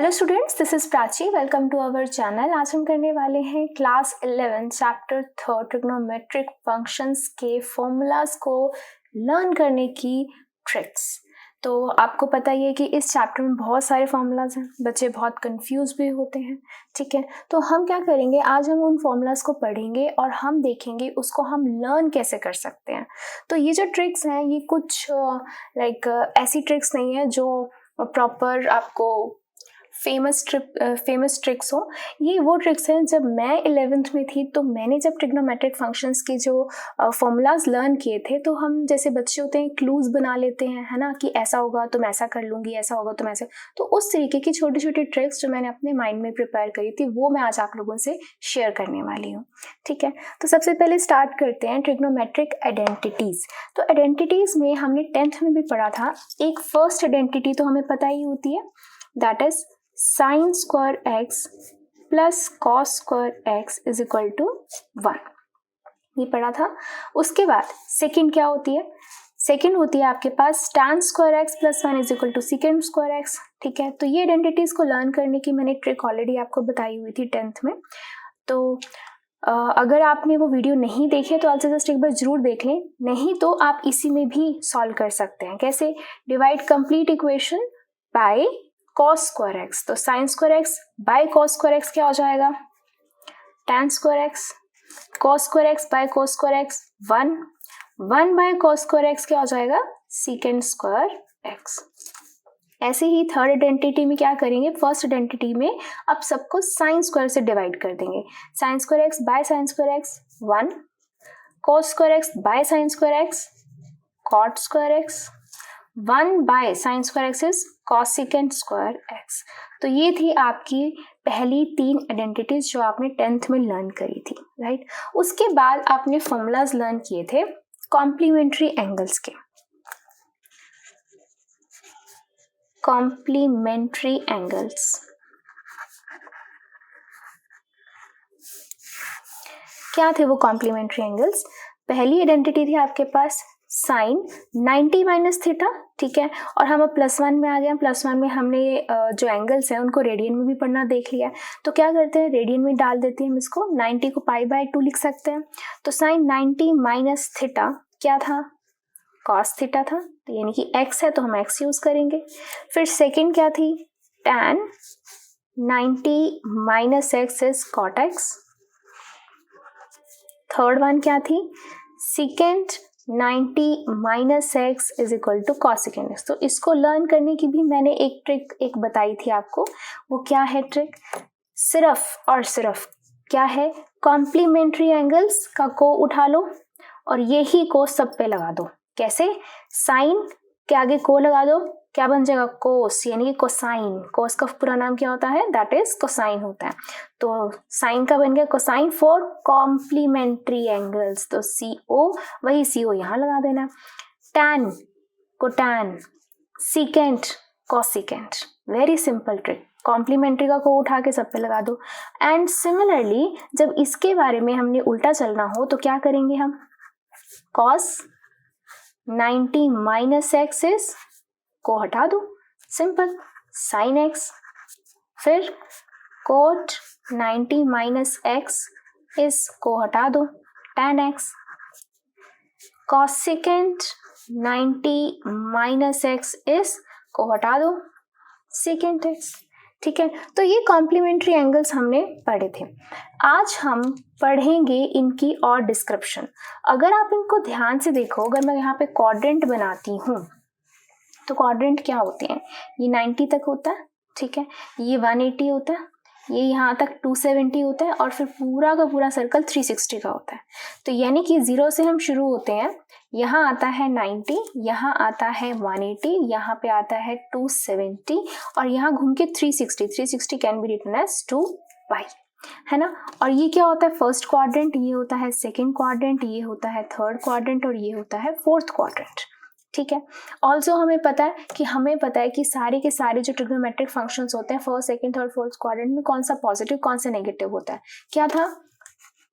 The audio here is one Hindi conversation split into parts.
Hello students, this is Prachi. Welcome to our channel. आज हम करने वाले हैं क्लास 11 चैप्टर 3 ट्रिग्नोमेट्रिक फंक्शंस के फॉर्मूलाज को लर्न करने की ट्रिक्स। तो आपको पता ही है कि इस चैप्टर में बहुत सारे फॉर्मूलाज हैं, बच्चे बहुत कंफ्यूज भी होते हैं। ठीक है, तो हम क्या करेंगे, आज हम उन फॉर्मूलाज को पढ़ेंगे और हम देखेंगे उसको हम लर्न कैसे कर सकते हैं। तो ये जो ट्रिक्स हैं ये कुछ ऐसी ट्रिक्स नहीं है जो प्रॉपर आपको फेमस ट्रिक्स हो। ये वो ट्रिक्स हैं, जब मैं 11th में थी तो मैंने जब ट्रिग्नोमेट्रिक फंक्शंस के जो फॉर्मूलाज लर्न किए थे, तो हम जैसे बच्चे होते हैं क्लूज बना लेते हैं, है ना, कि ऐसा होगा तो मैं ऐसा कर लूँगी, ऐसा होगा तो मैं ऐसा। तो उस तरीके की छोटी छोटी ट्रिक्स जो मैंने अपने माइंड में प्रिपेयर करी थी वो मैं आज आप लोगों से शेयर करने वाली हूँ। ठीक है, तो सबसे पहले स्टार्ट करते हैं ट्रिग्नोमेट्रिक आइडेंटिटीज़। तो आइडेंटिटीज़ में हमने 10th में भी पढ़ा था। एक फर्स्ट आइडेंटिटी तो हमें पता ही होती है, that is sin square x plus cos square x is equal to 1। ये पढ़ा था। उसके बाद सेकंड क्या होती है, सेकंड होती है आपके पास tan square x plus 1 is equal to secant square x। ठीक है, तो ये आइडेंटिटीज को लर्न करने की मैंने ट्रिक ऑलरेडी आपको बताई हुई थी 10th में। तो अगर आपने वो वीडियो नहीं देखे तो आज जस्ट एक बार जरूर देख लें, नहीं तो आप इसी में भी सॉल्व कर सकते हैं। कैसे? Divide complete equation by cos square x। तो sin square x by cos square x क्या हो जाएगा? tan square x। cos square x by cos square x 1 by cos square x क्या हो जाएगा? secant square x। ऐसे ही थर्ड आइडेंटिटी में क्या करेंगे, फर्स्ट आइडेंटिटी में अब सबको sin square से डिवाइड कर देंगे। sin square x by sin square x 1, cos square x by sin square x cot square x, 1 बाय sin square x is cosecant square x। तो ये थी आपकी पहली 3 आइडेंटिटीज जो आपने 10th में लर्न करी थी, राइट। उसके बाद आपने फॉर्मूलाज लर्न किए थे कॉम्प्लीमेंट्री एंगल्स के। कॉम्प्लीमेंट्री एंगल्स क्या थे वो कॉम्प्लीमेंट्री एंगल्स? पहली आइडेंटिटी थी आपके पास साइन 90 माइनस थीटा। ठीक है, और हम अब +1 में आ गए। +1 में हमने जो एंगल्स हैं उनको रेडियन में भी पढ़ना देख लिया। तो क्या करते हैं, रेडियन में डाल देते हैं हम इसको। 90 को π/2 लिख सकते हैं। तो साइन 90 माइनस थीटा क्या था? कॉस थीटा था। तो यानी कि x है तो हम x यूज करेंगे। फिर सेकेंड क्या थी? tan 90 minus x is cot x। Third one क्या थी? secant 90 minus x is equal to cosecant x। तो इसको लर्न करने की भी मैंने एक ट्रिक बताई थी आपको। वो क्या है ट्रिक? सिर्फ और सिर्फ क्या है, कॉम्प्लीमेंट्री एंगल्स का को उठा लो और यही को सब पे लगा दो। कैसे? साइन के आगे को लगा दो, क्या बन जाएगा? कोस, यानी कि कोसाइन। कोस का पूरा नाम क्या होता है? दैट इज कोसाइन होता है। तो साइन का बन गया कोसाइन फॉर कॉम्प्लीमेंट्री एंगल्स। तो CO, वही CO यहाँ लगा देना। टैन को tan, secant cosecant. Very simple trick. Complementary का को उठा के सब पे लगा दो। एंड सिमिलरली जब इसके बारे में हमने उल्टा चलना हो तो क्या करेंगे हम? कॉस 90 माइनस x इज को हटा दो, सिंपल, साइन x। फिर कोट 90 माइनस x इस को हटा दो, tan x। Cosecant 90 minus x इस को हटा दो, सेकेंट x। ठीक है, तो ये कॉम्प्लीमेंट्री एंगल्स हमने पढ़े थे। आज हम पढ़ेंगे इनकी और डिस्क्रिप्शन। अगर आप इनको ध्यान से देखो, अगर मैं यहाँ पे क्वाड्रेंट बनाती हूँ तो क्वाड्रेंट क्या होते हैं? ये 90 तक होता है, ठीक है, ये 180 होता है, ये यहाँ तक 270 होता है, और फिर पूरा का पूरा सर्कल 360 का होता है। तो यानी कि 0 से हम शुरू होते हैं, यहाँ आता है 90, यहाँ आता है 180, यहाँ पे आता है 270, और यहाँ घूम के 360 can be written as 2y, है ना। और ये क्या होता है? फर्स्ट क्वाड्रेंट, ये होता है सेकेंड क्वाड्रेंट, ये होता है थर्ड क्वाड्रेंट, और ये होता है फोर्थ क्वाड्रेंट। ठीक है, ऑल्सो हमें पता है कि सारे के सारे जो ट्रिग्नोमेट्रिक फंक्शंस होते हैं first, second, third, fourth quadrant में कौन सा पॉजिटिव कौन सा नेगेटिव होता है। क्या था?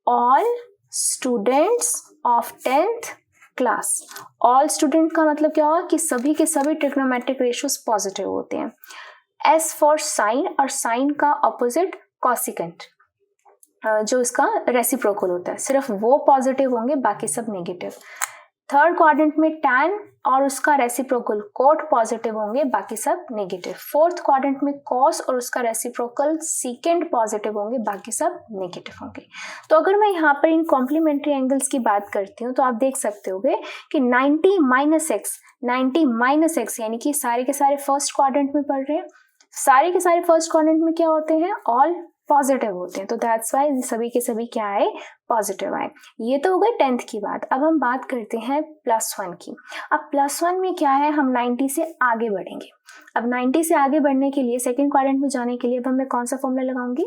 All students of 10th class. All student का मतलब क्या हुआ कि सभी के सभी ट्रिग्नोमेट्रिक रेशियोज पॉजिटिव होते हैं। S फॉर साइन, और साइन का ऑपोजिट कॉसिकेंट, जो इसका रेसिप्रोकल होता है, सिर्फ वो पॉजिटिव होंगे, बाकी सब नेगेटिव। थर्ड क्वाड्रेंट में टैन और उसका रेसिप्रोकल कोट पॉजिटिव होंगे, बाकी सब नेगेटिव। फोर्थ क्वाड्रेंट में कॉस और उसका रेसिप्रोकल सीकेंड पॉजिटिव होंगे, बाकी सब नेगेटिव होंगे। तो अगर मैं यहाँ पर इन कॉम्प्लीमेंट्री एंगल्स की बात करती हूँ तो आप देख सकते होगे कि 90 माइनस एक्स यानी कि सारे के सारे फर्स्ट क्वाड्रेंट में पड़ रहे हैं। सारे के सारे फर्स्ट क्वाड्रेंट में क्या होते हैं, ऑल पॉजिटिव होते हैं, तो दैट्स वाई सभी के सभी क्या आए, पॉजिटिव आए। ये तो हो गई 10th की बात। अब हम बात करते हैं +1 की। अब +1 में क्या है, हम 90 से आगे बढ़ेंगे। अब 90 से आगे बढ़ने के लिए, सेकेंड क्वाड्रेंट में जाने के लिए अब मैं कौन सा फॉर्मूला लगाऊंगी,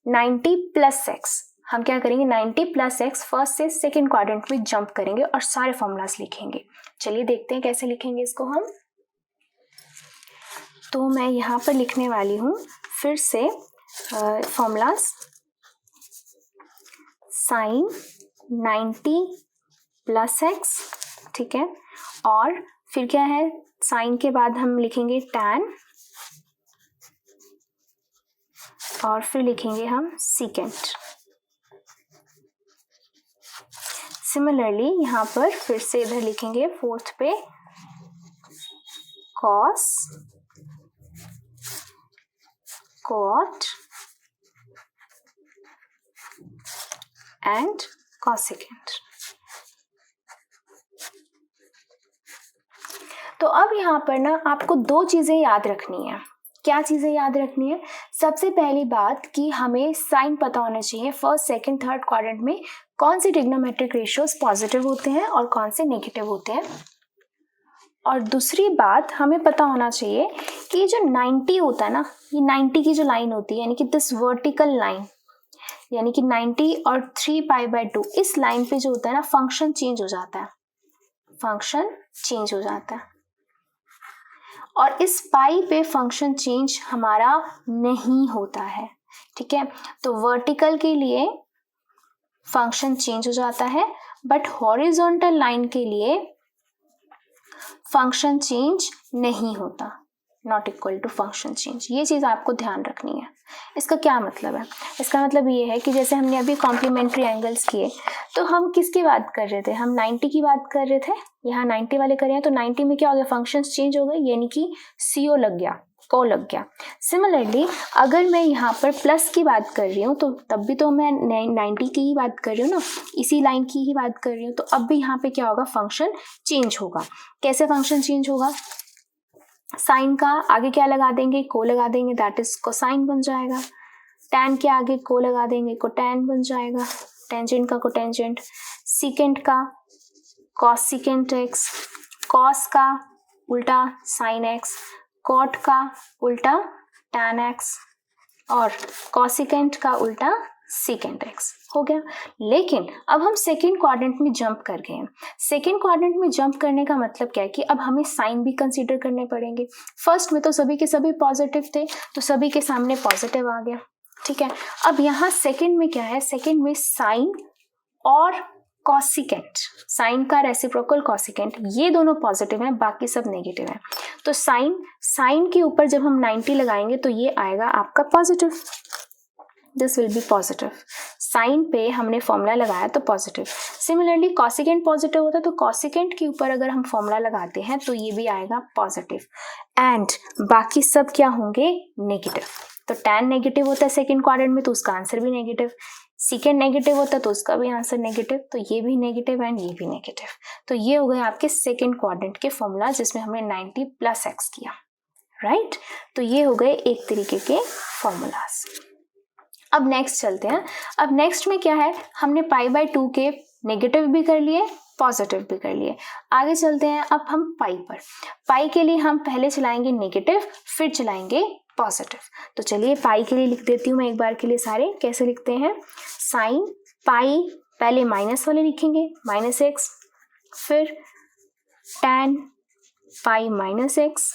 90 + x। हम क्या करेंगे, 90 + x फर्स्ट से सेकेंड क्वाड्रेंट में जंप करेंगे और सारे फॉर्मूलाज लिखेंगे। चलिए देखते हैं कैसे लिखेंगे इसको हम। तो मैं यहाँ पर लिखने वाली हूँ फिर से फॉर्मूलाज। साइन 90 + x, ठीक है, और फिर क्या है, साइन के बाद हम लिखेंगे टैन, और फिर लिखेंगे हम सीकेंट। सिमिलरली यहाँ पर फिर से इधर लिखेंगे फोर्थ पे कॉस, कोट एंड कॉसिकेंट। तो अब यहाँ पर ना आपको दो चीजें याद रखनी है। क्या चीजें याद रखनी है, सबसे पहली बात कि हमें साइन पता होना चाहिए फर्स्ट सेकंड थर्ड क्वाड्रेंट में कौन से ट्रिग्नोमेट्रिक रेशियोज पॉजिटिव होते हैं और कौन से नेगेटिव होते हैं। और दूसरी बात हमें पता होना चाहिए कि जो 90 होता है ना, ये 90 की जो लाइन होती है, यानी कि दिस वर्टिकल लाइन, यानी कि 90 और 3π/2, इस लाइन पे जो होता है ना, फंक्शन चेंज हो जाता है, फंक्शन चेंज हो जाता है। और इस पाई पे फंक्शन चेंज हमारा नहीं होता है, ठीक है। तो वर्टिकल के लिए फंक्शन चेंज हो जाता है, बट हॉरिजॉन्टल लाइन के लिए फंक्शन चेंज नहीं होता, not equal to function change. ये चीज़ आपको ध्यान रखनी है। इसका क्या मतलब है, इसका मतलब ये है कि जैसे हमने अभी कॉम्प्लीमेंट्री एंगल्स किए, तो हम किसकी बात कर रहे थे, हम 90 की बात कर रहे थे, यहाँ 90 वाले कर रहे हैं, तो 90 में क्या हो गया, फंक्शन चेंज हो गए, यानी कि CO लग गया, को लग गया। सिमिलरली अगर मैं यहाँ पर प्लस की बात कर रही हूँ तो तब भी तो मैं 90 की ही बात कर रही हूँ ना, इसी लाइन की ही बात कर रही हूँ, तो अब भी यहाँ पे क्या होगा, फंक्शन चेंज होगा। कैसे फंक्शन चेंज होगा, साइन का आगे क्या लगा देंगे, को लगा देंगे, दैट इज कोसाइन बन जाएगा। टैन के आगे को लगा देंगे, कोटैन बन जाएगा। टेंजेंट का कोटेंजेंट, सीकेंट का कॉसिकेंट एक्स, कॉस का उल्टा साइन एक्स, कॉट का उल्टा टैन एक्स, और कॉसिकेंट का उल्टा सीकेंट एक्स हो गया। लेकिन अब हम सेकेंड क्वाड्रेंट में जंप कर गए हैं। सेकेंड क्वाड्रेंट में जंप करने का मतलब क्या है कि अब हमें साइन भी कंसीडर करने पड़ेंगे। फर्स्ट में तो सभी के सभी पॉजिटिव थे, तो सभी के सामने पॉजिटिव आ गया, ठीक है। अब यहाँ सेकेंड में क्या है, सेकेंड में साइन और कॉसिकेंट, साइन का रेसिप्रोकल कॉसिकेंट, ये दोनों पॉजिटिव हैं, बाकी सब नेगेटिव हैं। तो साइन के ऊपर जब हम 90 लगाएंगे तो ये आएगा आपका positive, this will be positive. Sine पे हमने फॉर्मूला लगाया तो पॉजिटिव। सिमिलरली कॉसिकेंट पॉजिटिव होता है, तो कॉसिकेंट के ऊपर अगर हम फॉर्मूला लगाते हैं तो ये भी आएगा पॉजिटिव, एंड बाकी सब क्या होंगे, नेगेटिव। तो टैन नेगेटिव होता है सेकेंड क्वाड्रेंट में, तो उसका आंसर भी नेगेटिव। सीकेंड नेगेटिव होता है तो उसका भी आंसर नेगेटिव, तो ये भी नेगेटिव एंड ये भी नेगेटिव। तो ये हो गए आपके सेकेंड क्वाड्रेंट के फॉर्मूला, जिसमें हमने 90 + x किया, राइट। तो ये हो गए एक तरीके के फॉर्मूलाज। अब नेक्स्ट चलते हैं। अब नेक्स्ट में क्या है, हमने π/2 के नेगेटिव भी कर लिए, पॉजिटिव भी कर लिए। आगे चलते हैं अब हम पाई पर। पाई के लिए हम पहले चलाएंगे नेगेटिव, फिर चलाएंगे पॉजिटिव। तो चलिए पाई के लिए लिख देती हूँ मैं एक बार के लिए सारे। कैसे लिखते हैं, साइन पाई पहले माइनस वाले लिखेंगे, -x, फिर टैन पाई -x,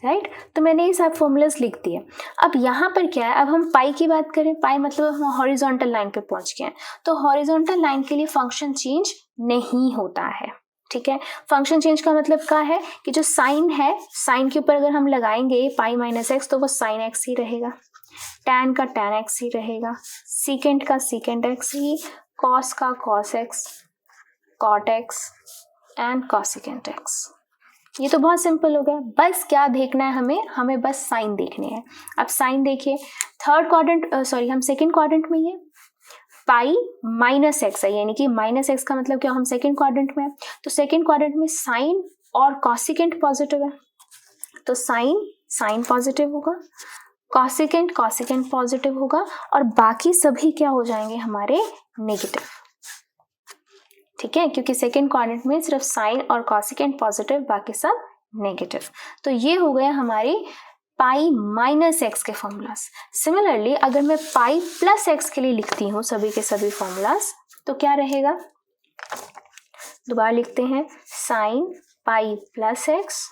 राइट। तो मैंने ये सब फॉर्मूलाज लिख दिए। अब यहाँ पर क्या है, अब हम पाई की बात करें, पाई मतलब हम हॉरिजॉन्टल लाइन पे पहुंच गए हैं, तो हॉरिजॉन्टल लाइन के लिए फंक्शन चेंज नहीं होता है, ठीक है। फंक्शन चेंज का मतलब क्या है कि जो साइन है, साइन के ऊपर अगर हम लगाएंगे पाई माइनस एक्स तो वो साइन एक्स ही रहेगा, टैन का टैन एक्स ही रहेगा, सीकेंट का सीकेंट एक्स ही, कॉस का cos x, cot x and cosecant x. ये तो बहुत सिंपल हो गया। बस क्या देखना है हमें बस साइन देखने हैं। अब साइन देखिए, थर्ड क्वाड्रेंट हम सेकंड क्वाड्रेंट में, ये पाई माइनस एक्स है, यानी कि माइनस एक्स का मतलब क्या, हम सेकंड क्वाड्रेंट में है, तो सेकंड क्वाड्रेंट में साइन और कॉसिकेंट पॉजिटिव है, तो साइन पॉजिटिव होगा, कॉसिकेंट पॉजिटिव होगा, और बाकी सभी क्या हो जाएंगे हमारे नेगेटिव, ठीक है, क्योंकि सेकेंड क्वाड्रेंट में सिर्फ साइन और कॉसिकेंट पॉजिटिव, बाकी सब नेगेटिव। तो ये हो गया हमारी पाई माइनस एक्स के फॉर्मूलाज। सिमिलरली अगर मैं पाई प्लस एक्स के लिए लिखती हूँ सभी के सभी फॉर्मूलाज, तो क्या रहेगा, दोबारा लिखते हैं, साइन पाई प्लस एक्स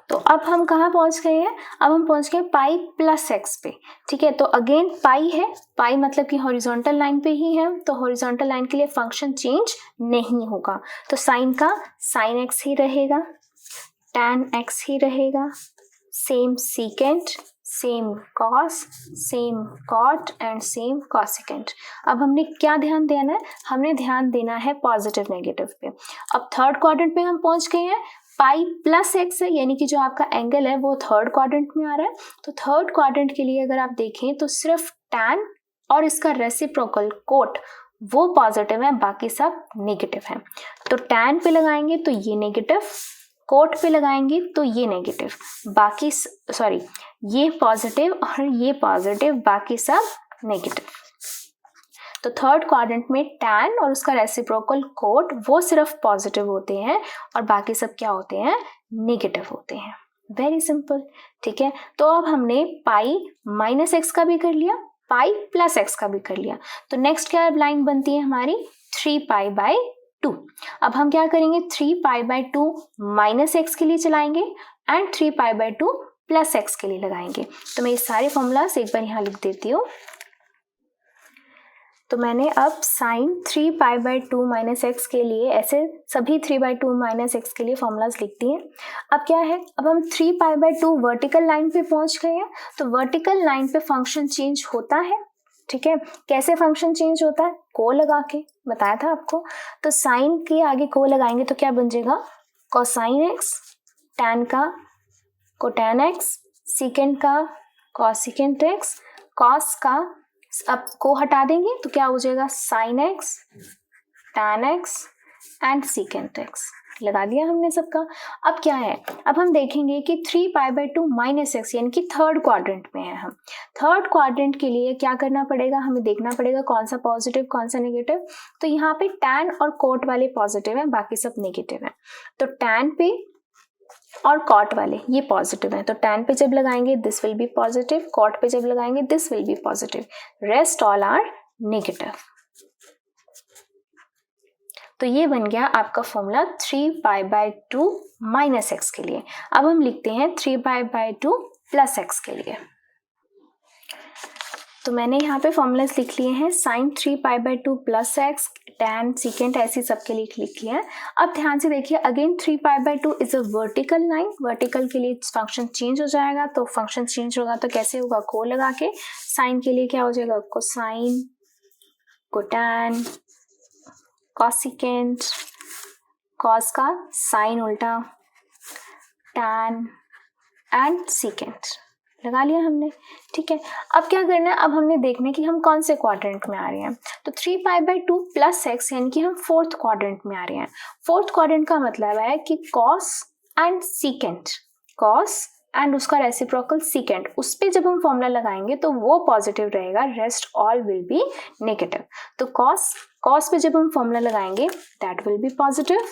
तो अब हम कहाँ पहुंच गए हैं, अब हम पहुंच गए पाई प्लस एक्स पे, ठीक है। तो अगेन पाई है, पाई मतलब कि हॉरिजॉन्टल लाइन पे ही है, तो हॉरिजॉन्टल लाइन के लिए फंक्शन चेंज नहीं होगा, तो साइन का साइन एक्स ही रहेगा, टैन एक्स ही रहेगा, same secant, same cos, same cot and same cosecant. अब हमने क्या ध्यान देना है, हमने ध्यान देना है पॉजिटिव नेगेटिव पे। अब थर्ड क्वाड्रेंट पे हम पहुंच गए हैं, पाई प्लस एक्स है, यानी कि जो आपका एंगल है वो थर्ड क्वाड्रेंट में आ रहा है, तो थर्ड क्वाड्रेंट के लिए अगर आप देखें तो सिर्फ टैन और इसका रेसिप्रोकल कोट वो पॉजिटिव है, बाकी सब नेगेटिव है। तो टैन पे लगाएंगे तो ये नेगेटिव, कोट पे लगाएंगे तो ये नेगेटिव, बाकी ये पॉजिटिव और ये पॉजिटिव, बाकी सब नेगेटिव। तो थर्ड क्वाड्रेंट में टैन और उसका रेसिप्रोकल कोट वो सिर्फ पॉजिटिव होते हैं और बाकी सब क्या होते हैं, नेगेटिव होते हैं। वेरी सिंपल, ठीक है। तो अब हमने पाई माइनस एक्स का भी कर लिया, पाई प्लस एक्स का भी कर लिया, तो नेक्स्ट क्या लाइन बनती है हमारी, 3π/2। अब हम क्या करेंगे, 3π/2 माइनस एक्स के लिए चलाएंगे एंड 3π/2 प्लस एक्स के लिए लगाएंगे। तो मैं ये सारे फॉर्मूलाज एक बार यहाँ लिख देती हूँ। तो मैंने अब साइन 3π/2 माइनस एक्स के लिए ऐसे सभी 3/2 माइनस एक्स के लिए फॉर्मूलाज लिख दिए। अब क्या है, अब हम 3π/2 वर्टिकल लाइन पे पहुंच गए हैं, तो वर्टिकल लाइन पे फंक्शन चेंज होता है, ठीक है। कैसे फंक्शन चेंज होता है, को लगा के, बताया था आपको। तो साइन के आगे को लगाएंगे तो क्या बन जाएगा, कोसाइन एक्स, टैन का कोटैन एक्स, सीकेंट का कॉसिकेंट एक्स, कॉस का अब को हटा देंगे तो क्या हो जाएगा, sine x, tan x and secant x. लगा दिया हमने सबका। अब क्या है, अब हम देखेंगे कि 3π/2 माइनस एक्स यानी कि थर्ड क्वाड्रेंट में है हम। थर्ड क्वाड्रेंट के लिए क्या करना पड़ेगा, हमें देखना पड़ेगा कौन सा पॉजिटिव कौन सा नेगेटिव। तो यहाँ पे टैन और कोट वाले पॉजिटिव हैं, बाकी सब नेगेटिव हैं। तो टैन पे और कॉट वाले ये पॉजिटिव है, तो टैन पे जब लगाएंगे this will be positive, cot पे जब लगाएंगे this will be positive, rest all are negative. तो ये बन गया आपका फॉर्मूला 3π/2 माइनस एक्स के लिए। अब हम लिखते हैं 3π/2 प्लस एक्स के लिए। तो मैंने यहाँ पे फॉर्मूलाज लिख लिए हैं, sine 3π/2 plus x, tan secant ऐसी सबके लिए लिख लिया है। अब ध्यान से देखिए, again 3π/2 is a vertical line, vertical के लिए फंक्शन चेंज हो जाएगा। तो फंक्शन चेंज होगा तो कैसे होगा, को लगा के। साइन के लिए क्या हो जाएगा, कोसाइन, कोटैन, कॉसिकेंट, कॉस का साइन उल्टा, टैन एंड सीकेंट। लगा लिया हमने, ठीक है। अब क्या करना है, अब हमने देखना है कि हम कौन से क्वाड्रेंट में आ रहे हैं। तो 3π/2 प्लस एक्स यानी कि हम फोर्थ क्वाड्रेंट में आ रहे हैं। फोर्थ क्वाड्रेंट का मतलब है कि cos and secant, cos and उसका रेसिप्रोकल सीकेंट, उस पे जब हम फॉर्मूला लगाएंगे तो वो पॉजिटिव रहेगा, rest all will be negative. तो कॉस पे जब हम फॉर्मूला लगाएंगे that will be positive,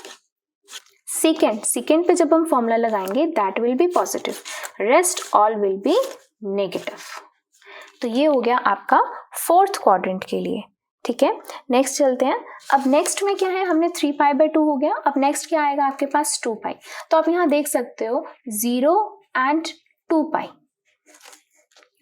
second पे जब हम फॉर्मूला लगाएंगे that will be positive, rest all will be negative. तो ये हो गया आपका फोर्थ क्वाड्रेंट के लिए। ठीक है, नेक्स्ट चलते हैं। अब नेक्स्ट में क्या है, हमने 3π/2 हो गया। अब नेक्स्ट क्या आएगा आपके पास 2π। तो आप यहाँ देख सकते हो 0 एंड 2π,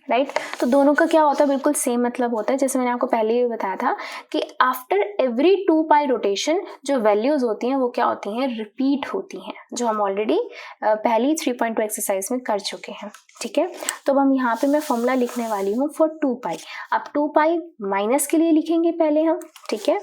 राइट। तो दोनों का क्या होता है, बिल्कुल सेम मतलब होता है। जैसे मैंने आपको पहले भी बताया था कि आफ्टर एवरी 2π रोटेशन जो वैल्यूज होती हैं वो क्या होती हैं, रिपीट होती हैं, जो हम ऑलरेडी पहली 3.2 एक्सरसाइज में कर चुके हैं। ठीक है, तो अब हम यहाँ पे मैं फॉर्मूला लिखने वाली हूँ फॉर 2π। अब 2π माइनस के लिए लिखेंगे पहले हम। ठीक है,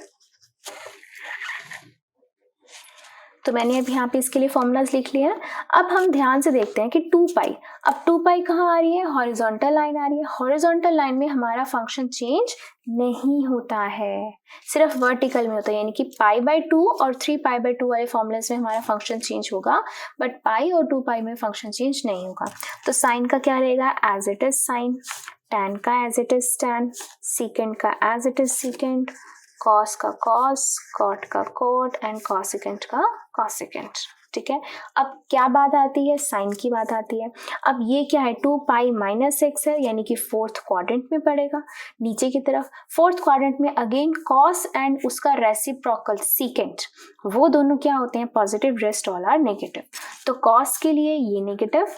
तो मैंने अब यहाँ पे इसके लिए फॉर्मूलाज लिख लिया है। अब हम ध्यान से देखते हैं कि 2π, अब 2π कहाँ आ रही है, हॉरिजॉन्टल लाइन आ रही है। हॉरिजॉन्टल लाइन में हमारा फंक्शन चेंज नहीं होता है, सिर्फ वर्टिकल में होता है, यानी कि π/2 और 3π/2 वाले फॉर्मूलाज में हमारा फंक्शन चेंज होगा, बट π और 2π में फंक्शन चेंज नहीं होगा। तो साइन का क्या रहेगा, as it is sine, tan का as it is tan, secant का as it is secant, cos का कॉस, कॉट का कॉट एंड कॉसिकेंट का कॉसिकेंट। ठीक है, अब क्या बात आती है, साइन की बात आती है। अब ये क्या है, 2π - x है, यानी कि फोर्थ क्वाड्रेंट में पड़ेगा नीचे की तरफ। फोर्थ क्वाड्रेंट में अगेन कॉस एंड उसका रेसिप्रोकल सीकेंट, वो दोनों क्या होते हैं, positive, rest all are negative. तो कॉस के लिए ये नेगेटिव,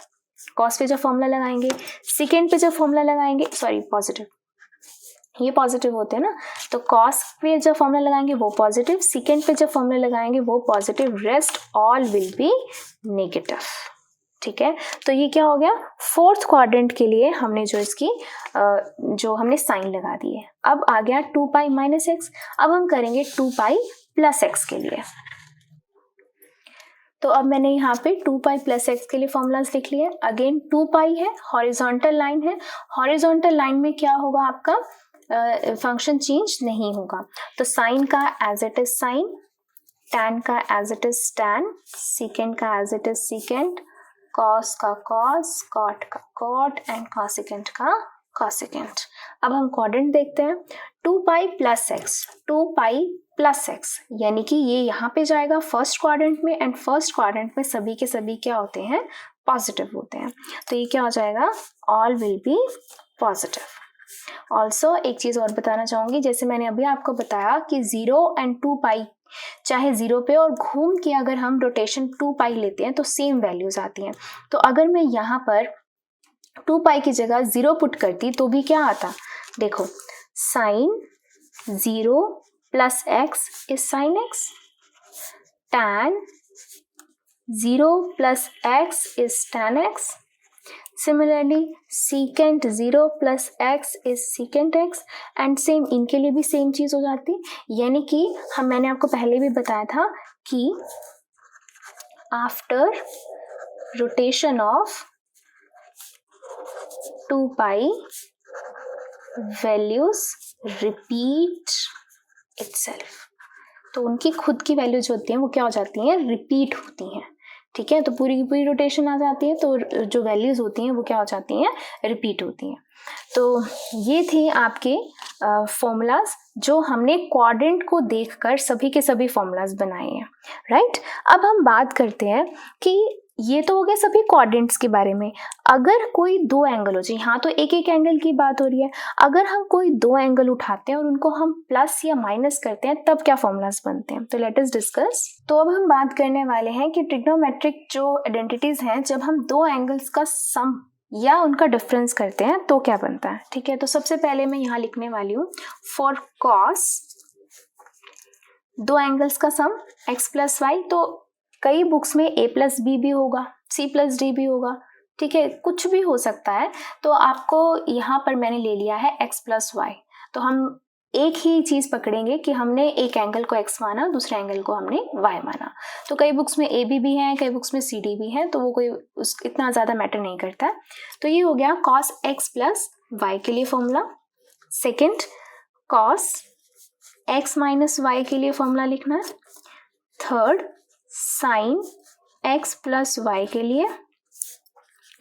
कॉस पे जब फॉर्मूला लगाएंगे, सीकेंट पे जब फॉर्मूला लगाएंगे, सॉरी पॉजिटिव, ये पॉजिटिव होते हैं ना, तो कॉस पे जब फॉर्मूला लगाएंगे वो पॉजिटिव, सेकेंड पे जब फॉर्मूला लगाएंगे वो positive, rest all will be negative. ठीक है, तो ये क्या हो गया, फोर्थ क्वाड्रेंट के लिए हमने जो इसकी जो हमने साइन लगा दी है। अब आ गया 2π - x। अब हम करेंगे 2π + x के लिए। तो अब मैंने यहाँ पे 2π + x के लिए फॉर्मूलाज लिख लिए। अगेन 2π है, हॉरिजॉन्टल लाइन है, हॉरिजॉन्टल लाइन में क्या होगा आपका, फंक्शन चेंज नहीं होगा। तो साइन का as it is sine, tan का as it is tan, secant का as it is secant, cos का कॉस, कॉट का कॉट एंड कॉसिकेंट का कॉसिकेंट। अब हम क्वाड्रेंट देखते हैं। 2π + x, 2π + x, यानी कि ये यहाँ पे जाएगा फर्स्ट क्वाड्रेंट में, एंड फर्स्ट क्वाड्रेंट में सभी के सभी क्या होते हैं, पॉजिटिव होते हैं। तो ये क्या हो जाएगा, all will be positive. Also एक चीज और बताना चाहूंगी, जैसे मैंने अभी आपको बताया कि 0 एंड 2π, चाहे 0 पे और घूम के अगर हम रोटेशन 2π लेते हैं तो सेम वैल्यूज आती हैं। तो अगर मैं यहाँ पर 2π की जगह 0 पुट करती तो भी क्या आता, देखो sine 0 + x is sine x, tan 0 + x is tan x, Similarly, secant 0 + x is secant x, and same इनके लिए भी सेम चीज हो जाती, यानी कि मैंने आपको पहले भी बताया था कि after rotation of 2π values repeat itself. तो उनकी खुद की वैल्यूज होती हैं वो क्या हो जाती हैं, रिपीट होती हैं। ठीक है, तो पूरी की पूरी रोटेशन आ जाती है, तो जो वैल्यूज होती हैं वो क्या हो जाती हैं, रिपीट होती हैं। तो ये थी आपके फॉर्मूलाज जो हमने क्वाड्रेंट को देखकर सभी के सभी फॉर्मूलाज बनाए हैं, राइट। अब हम बात करते हैं कि ये तो हो गया सभी क्वाड्रेंट्स के बारे में। अगर कोई दो एंगल हो जाए, यहाँ तो एक एक एंगल की बात हो रही है, अगर हम कोई दो एंगल उठाते हैं और उनको हम प्लस या माइनस करते हैं तब क्या फॉर्मूलाज बनते हैं, तो लेट अस डिस्कस। तो अब हम बात करने वाले हैं कि ट्रिग्नोमेट्रिक जो आइडेंटिटीज हैं, जब हम दो एंगल्स का सम या उनका डिफरेंस करते हैं तो क्या बनता है। ठीक है, तो सबसे पहले मैं यहाँ लिखने वाली हूँ फॉर कॉस, दो एंगल्स का सम x + y, तो कई बुक्स में a + b भी होगा, c + d भी होगा, ठीक है, कुछ भी हो सकता है। तो आपको यहाँ पर मैंने ले लिया है x + y, तो हम एक ही चीज पकड़ेंगे कि हमने एक एंगल को x माना, दूसरे एंगल को हमने y माना। तो कई बुक्स में a b भी है, कई बुक्स में c d भी है, तो वो कोई इतना ज्यादा मैटर नहीं करता है। तो ये हो गया cos x + y के लिए formula. Second, cos x - y के लिए फॉर्मूला लिखना है। थर्ड, sin x + y के लिए,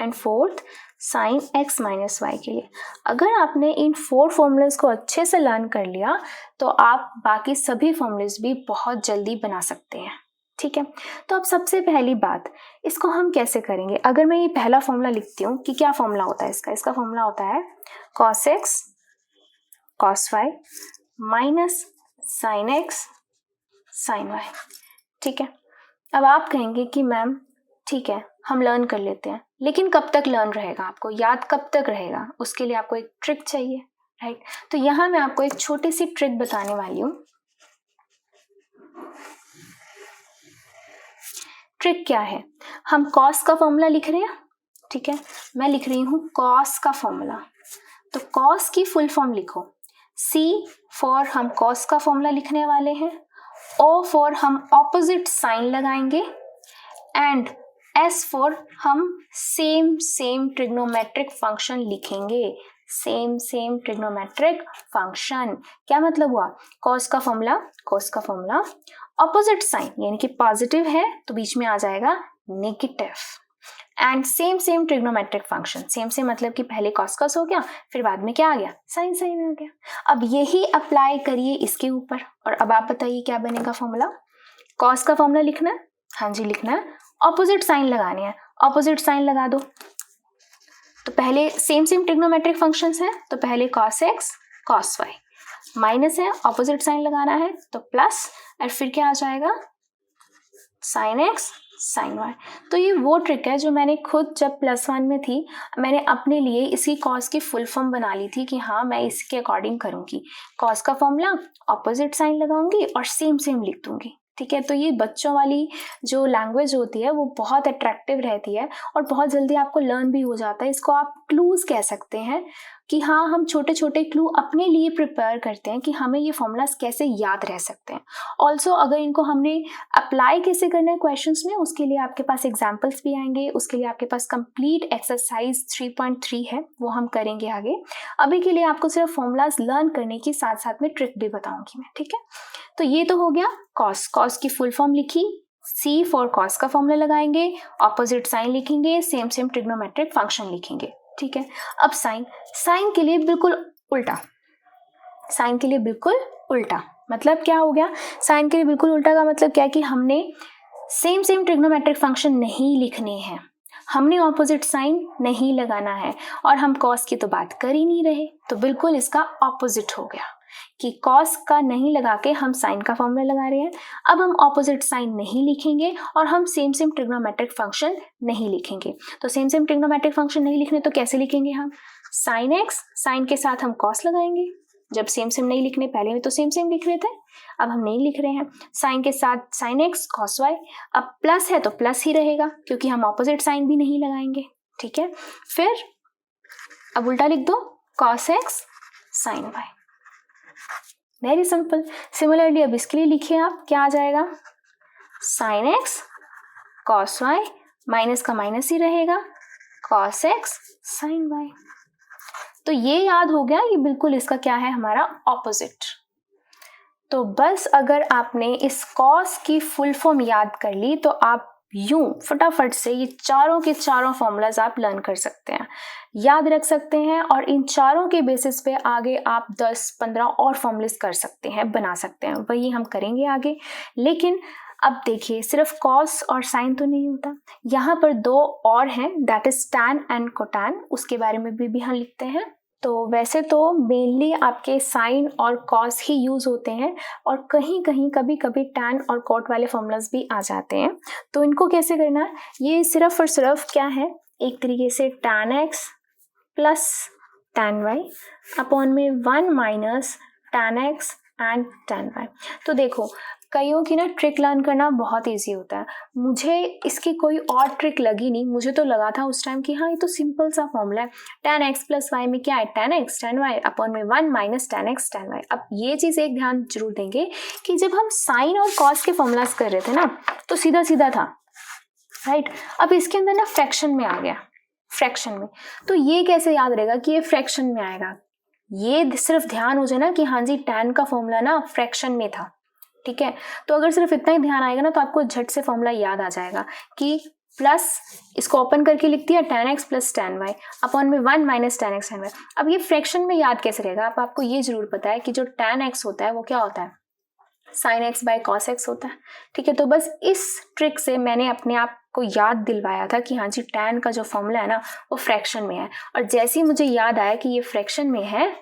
and fourth sine x minus y के लिए। अगर आपने इन 4 फॉर्मूलाज को अच्छे से लर्न कर लिया तो आप बाकी सभी फॉर्मूलाज भी बहुत जल्दी बना सकते हैं। ठीक है, तो अब सबसे पहली बात, इसको हम कैसे करेंगे। अगर मैं ये पहला फॉर्मूला लिखती हूँ कि क्या फॉर्मूला होता है इसका फॉर्मूला होता है cos x cos y minus sine x sine y। ठीक है, अब आप कहेंगे कि मैम ठीक है हम लर्न कर लेते हैं, लेकिन कब तक लर्न रहेगा, आपको याद कब तक रहेगा, उसके लिए आपको एक ट्रिक चाहिए, राइट। तो यहाँ मैं आपको एक छोटी सी ट्रिक बताने वाली हूँ। ट्रिक क्या है, हम कॉस का फॉर्मूला लिख रहे हैं, ठीक है, मैं लिख रही हूँ कॉस का फॉर्मूला। तो कॉस की फुल फॉर्म लिखो, C फॉर हम कॉस का फॉर्मूला लिखने वाले हैं, O फॉर हम ऑपोजिट साइन लगाएंगे, एंड S फॉर हम सेम ट्रिग्नोमेट्रिक फंक्शन लिखेंगे। सेम ट्रिग्नोमेट्रिक फंक्शन क्या मतलब हुआ, कॉस का फॉर्मूला ऑपोजिट साइन यानी कि पॉजिटिव है तो बीच में आ जाएगा negative, and same trigonometric function, same मतलब कि पहले कॉस हो गया, फिर बाद में क्या आ गया, साइन आ गया। अब यही अप्लाई करिए इसके ऊपर, और अब आप बताइए क्या बनेगा फॉर्मूला। कॉस का फॉर्मूला लिखना है, हाँ जी लिखना है, ऑपोजिट साइन लगाने हैं, ऑपोजिट साइन लगा दो। तो पहले सेम ट्रिग्नोमेट्रिक फंक्शंस हैं, तो पहले cos x cos y, minus है ऑपोजिट साइन लगाना है तो प्लस, और फिर क्या आ जाएगा sin x sin y। तो ये वो ट्रिक है जो मैंने खुद जब +1 में थी मैंने अपने लिए इसकी cos की फुल फॉर्म बना ली थी कि हाँ मैं इसके अकॉर्डिंग करूँगी, cos का फॉर्मूला ऑपोजिट साइन लगाऊंगी और सेम लिख दूंगी। ठीक है, तो ये बच्चों वाली जो लैंग्वेज होती है वो बहुत अट्रैक्टिव रहती है और बहुत जल्दी आपको लर्न भी हो जाता है। इसको आप क्लूज कह सकते हैं कि हाँ हम छोटे क्लू अपने लिए प्रिपेयर करते हैं कि हमें ये फॉर्मूलाज कैसे याद रह सकते हैं। ऑल्सो अगर इनको हमने अप्लाई कैसे करना है क्वेश्चंस में, उसके लिए आपके पास एग्जाम्पल्स भी आएंगे, उसके लिए आपके पास कंप्लीट एक्सरसाइज 3.3 है, वो हम करेंगे आगे। अभी के लिए आपको सिर्फ फॉर्मूलाज लर्न करने की साथ साथ में ट्रिक भी बताऊंगी मैं। ठीक है, तो ये तो हो गया कॉस की फुल फॉर्म लिखी, C फॉर कॉस का फॉर्मूला लगाएंगे, ऑपोजिट साइन लिखेंगे, सेम ट्रिग्नोमेट्रिक फंक्शन लिखेंगे। ठीक है, अब साइन के लिए बिल्कुल उल्टा, मतलब क्या हो गया, साइन के लिए बिल्कुल उल्टा का मतलब क्या है कि हमने सेम ट्रिग्नोमेट्रिक फंक्शन नहीं लिखने हैं, हमने ऑपोजिट साइन नहीं लगाना है, और हम कॉस की तो बात कर ही नहीं रहे, तो बिल्कुल इसका ऑपोजिट हो गया कि कॉस का नहीं लगा के हम साइन का फॉर्मूला लगा रहे हैं। अब हम ऑपोजिट साइन नहीं लिखेंगे और हम सेम ट्रिग्नोमेट्रिक फंक्शन नहीं लिखेंगे। तो सेम ट्रिग्नोमेट्रिक फंक्शन नहीं लिखने तो कैसे लिखेंगे हम, साइन एक्स, साइन के साथ हम कॉस लगाएंगे। जब सेम नहीं लिखने, पहले में तो सेम लिख रहे थे, अब हम नहीं लिख रहे हैं, साइन के साथ साइन एक्स कॉस वाई, अब प्लस है तो प्लस ही रहेगा क्योंकि हम ऑपोजिट साइन भी नहीं लगाएंगे। ठीक है, फिर अब उल्टा लिख दो, cos x sine y, very simple. Similarly अब इसके लिए लिखिए आप, क्या आ जाएगा, sine x cos y, minus का माइनस ही रहेगा, कॉस एक्स साइन वाई। तो ये याद हो गया, ये बिल्कुल इसका क्या है, हमारा ऑपोजिट। तो बस अगर आपने इस कॉस की फुल फॉर्म याद कर ली तो आप यूं फटाफट से ये चारों के चारों फॉर्मूलाज आप लर्न कर सकते हैं, याद रख सकते हैं, और इन चारों के बेसिस पे आगे आप 10-15 और फॉर्मूलाज कर सकते हैं, बना सकते हैं, वही हम करेंगे आगे। लेकिन अब देखिए सिर्फ कॉस और साइन तो नहीं होता, यहाँ पर 2 और हैं, दैट इज टैन एंड कोटैन, उसके बारे में भी हम लिखते हैं। तो वैसे तो मेनली आपके साइन और कॉस ही यूज़ होते हैं, और कहीं कभी टैन और कॉट वाले फॉर्मूलाज भी आ जाते हैं। तो इनको कैसे करना है, ये सिर्फ और सिर्फ क्या है, एक तरीके से tan x plus tan y upon में 1 minus tan x and tan y. तो देखो कईयों की ना ट्रिक लर्न करना बहुत इजी होता है, मुझे इसकी कोई और ट्रिक लगी नहीं, मुझे तो लगा था उस टाइम कि हाँ ये तो सिंपल सा फॉर्मूला है, tan x प्लस वाई में क्या है, tan x tan y upon में 1 minus tan x tan y। अब ये चीज़ एक ध्यान जरूर देंगे कि जब हम साइन और कॉस के फॉर्मूलाज कर रहे थे ना तो सीधा था, राइट। अब इसके अंदर ना फ्रैक्शन में आ गया, फ्रैक्शन में, तो ये कैसे याद रहेगा कि ये फ्रैक्शन में आएगा, ये सिर्फ ध्यान हो जाए ना कि हाँ जी tan का फॉर्मूला ना फ्रैक्शन में था। ठीक है, तो अगर सिर्फ इतना ही ध्यान आएगा ना तो आपको झट से फॉर्मूला याद आ जाएगा कि प्लस इसको ओपन करके लिख दिया tan x plus tan y upon में 1 minus tan x tan y। अब ये फ्रैक्शन में याद कैसे रहेगा? आपको ये जरूर पता है कि जो tan x होता है वो क्या होता है, sin x by cos x होता है। ठीक है, तो बस इस ट्रिक से मैंने अपने आप को याद दिलवाया था कि हाँ जी tan का जो फॉर्मूला है ना वो फ्रैक्शन में है, और जैसे ही मुझे याद आया कि ये फ्रैक्शन में है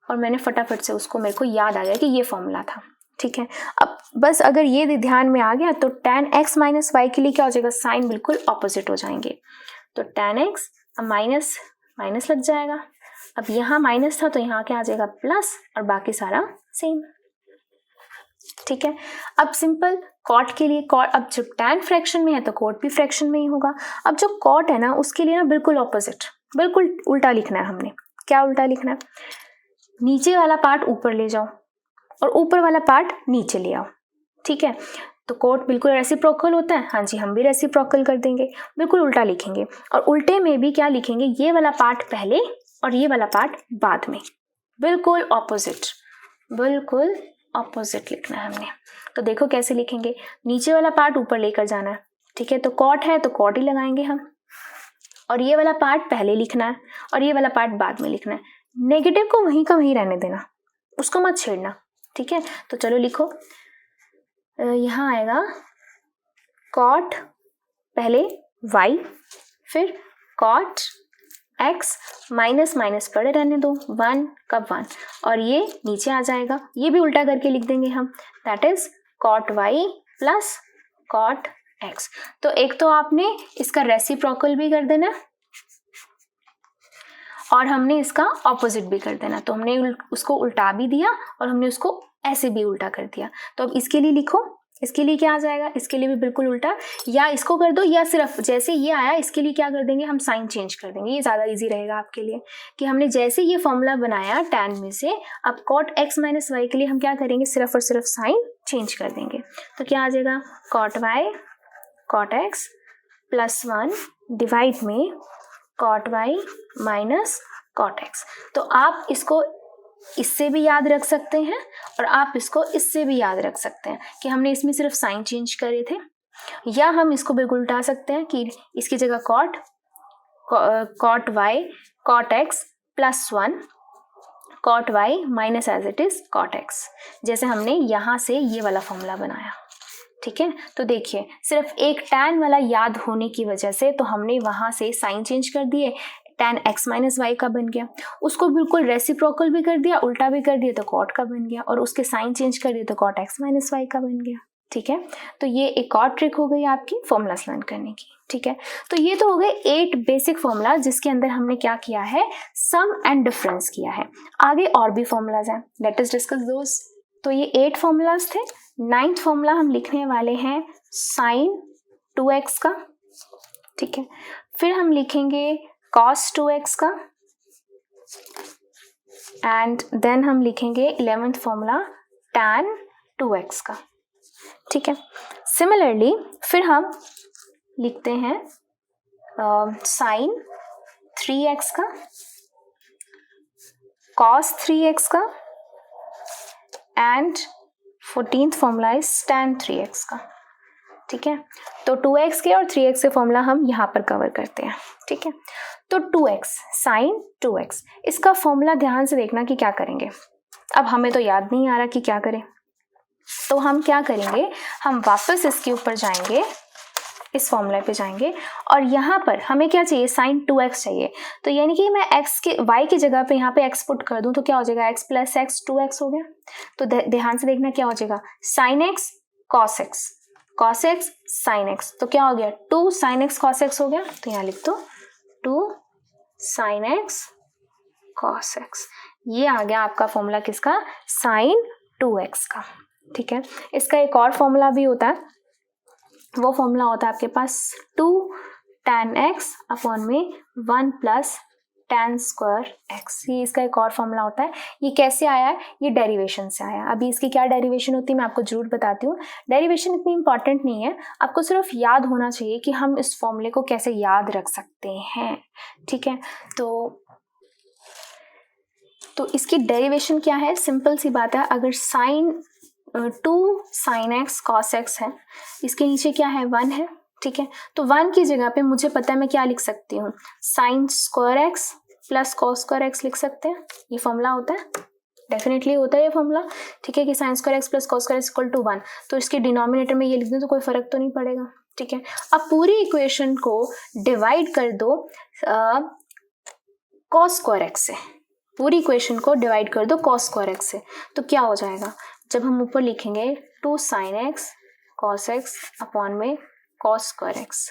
और मैंने फटाफट से उसको, मेरे को याद आ गया कि ये फॉर्मूला था। ठीक है, अब बस अगर ये ध्यान में आ गया तो tan x माइनस वाई के लिए क्या हो जाएगा, साइन बिल्कुल ऑपोजिट हो जाएंगे। तो tan x माइनस माइनस लग जाएगा, अब यहाँ माइनस था तो यहाँ क्या आ जाएगा प्लस, और बाकी सारा सेम। ठीक है, अब सिंपल कॉट के लिए कॉट, अब जब tan फ्रैक्शन में है तो कॉट भी फ्रैक्शन में ही होगा। अब जो कॉट है ना उसके लिए ना बिल्कुल ऑपोजिट, बिल्कुल उल्टा लिखना है हमने। क्या उल्टा लिखना है, नीचे वाला पार्ट ऊपर ले जाओ और ऊपर वाला पार्ट नीचे ले आओ। ठीक है, तो कोट बिल्कुल रेसिप्रोकल होता है, हाँ जी हम भी रेसिप्रोकल कर देंगे, बिल्कुल उल्टा लिखेंगे। और उल्टे में भी क्या लिखेंगे, ये वाला पार्ट पहले और ये वाला पार्ट बाद में, बिल्कुल ऑपोजिट, बिल्कुल ऑपोजिट लिखना है हमने। तो देखो कैसे लिखेंगे, नीचे वाला पार्ट ऊपर लेकर जाना है। ठीक है, तो कॉट है तो कॉट ही लगाएंगे हम, और ये वाला पार्ट पहले लिखना है और ये वाला पार्ट बाद में लिखना है। नेगेटिव को वहीं का वहीं रहने देना, उसको मत छेड़ना। ठीक है, तो चलो लिखो, यहाँ आएगा कॉट पहले y, फिर कॉट x माइनस माइनस पड़े रहने दो, 1 कब 1, और ये नीचे आ जाएगा, ये भी उल्टा करके लिख देंगे हम, that is cot y plus cot x। तो एक तो आपने इसका रेसिप्रोकल भी कर देना और हमने इसका ऑपोजिट भी कर देना, तो हमने उसको उल्टा भी दिया और हमने उसको ऐसे भी उल्टा कर दिया। तो अब इसके लिए लिखो, इसके लिए क्या आ जाएगा, इसके लिए भी बिल्कुल उल्टा, या इसको कर दो या सिर्फ जैसे ये आया इसके लिए क्या कर देंगे हम, साइन चेंज कर देंगे। ये ज़्यादा इजी रहेगा आपके लिए कि हमने जैसे ये फॉर्मूला बनाया tan में से, अब कॉट x माइनस वाई के लिए हम क्या करेंगे, सिर्फ और सिर्फ साइन चेंज कर देंगे। तो क्या आ जाएगा, cot y cot x plus 1 divide में cot y minus cot x। तो आप इसको इससे भी याद रख सकते हैं और आप इसको इससे भी याद रख सकते हैं कि हमने इसमें सिर्फ साइन चेंज करे थे, या हम इसको बिल्कुल उल्टा सकते हैं कि इसकी जगह cot y cot x plus 1 cot y minus as it is cot x, जैसे हमने यहाँ से ये वाला फॉर्मूला बनाया। ठीक है, तो देखिए सिर्फ एक tan वाला याद होने की वजह से तो हमने वहाँ से साइन चेंज कर दिए, tan x माइनस वाई का बन गया, उसको बिल्कुल रेसिप्रोकल भी कर दिया, उल्टा भी कर दिया तो कॉट का बन गया, और उसके साइन चेंज कर दिए तो कॉट x माइनस वाई का बन गया। ठीक है, तो ये एक और ट्रिक हो गई आपकी फॉर्मूलास लर्न करने की। ठीक है, तो ये तो हो गए 8 बेसिक फॉर्मूला जिसके अंदर हमने क्या किया है, सम एंड डिफरेंस किया है। आगे और भी फॉर्मूलाज हैं, लेट अस डिस्कस दोस। तो ये 8 फॉर्मूलाज थे। 9th फॉर्मूला हम लिखने वाले हैं साइन 2x का। ठीक है, फिर हम लिखेंगे cos 2x का, एंड देन हम लिखेंगे 11th फॉर्मूला tan 2x का। ठीक है, सिमिलरली फिर हम लिखते हैं साइन 3x का, cos 3x का, and 14th formula is tan 3x का। ठीक है, तो 2x के और 3x के फॉर्मूला हम यहाँ पर कवर करते हैं। ठीक है, तो 2x साइन 2x, इसका फॉर्मूला ध्यान से देखना कि क्या करेंगे। अब हमें तो याद नहीं आ रहा कि क्या करें, तो हम क्या करेंगे, हम वापस इसके ऊपर जाएंगे, इस फॉर्मूला पे जाएंगे, और यहाँ पर हमें क्या चाहिए, साइन 2x चाहिए। तो यानी कि मैं x के y की जगह पे यहाँ पे x पुट कर दूं तो क्या हो जाएगा, x प्लस x 2x हो गया। तो ध्यान से देखना क्या हो जाएगा, sign x cos x, cos x sin x, तो क्या हो गया 2 sin x cos x हो गया। तो यहाँ लिख दो 2 sin x cos x, ये आ गया आपका फॉर्मूला किसका, साइन 2x का। ठीक है, इसका एक और फॉर्मूला भी होता है, वो फॉर्मूला होता है आपके पास 2 tan x अपॉन में 1 प्लस tan स्क्वायर x, ये इसका एक और फॉर्मूला होता है। ये कैसे आया है, ये डेरिवेशन से आया है। अभी इसकी क्या डेरिवेशन होती है मैं आपको जरूर बताती हूँ। डेरिवेशन इतनी इंपॉर्टेंट नहीं है, आपको सिर्फ याद होना चाहिए कि हम इस फॉर्मूले को कैसे याद रख सकते हैं। ठीक है, तो इसकी डेरिवेशन क्या है, सिंपल सी बात है, अगर sign 2 sin x cos x है, इसके नीचे क्या है 1 है, ठीक है, तो 1 की जगह पे मुझे पता है मैं क्या लिख सकती हूँ, sign square x plus cos square x लिख सकते हैं। ये फॉर्मूला होता है, डेफिनेटली होता है ये फॉर्मूला, ठीक है, कि sine square x plus cos square x equal to 1। तो इसके डिनोमिनेटर में ये लिख दूँ तो कोई फर्क तो नहीं पड़ेगा, ठीक है। अब पूरी इक्वेशन को डिवाइड कर दो कॉस स्क्वायर एक्स से, पूरी इक्वेशन को डिवाइड कर दो कॉस स्क्वायर एक्स से, तो क्या हो जाएगा, जब हम ऊपर लिखेंगे 2 sine x cos x upon में कॉस स्क्वायर एक्स,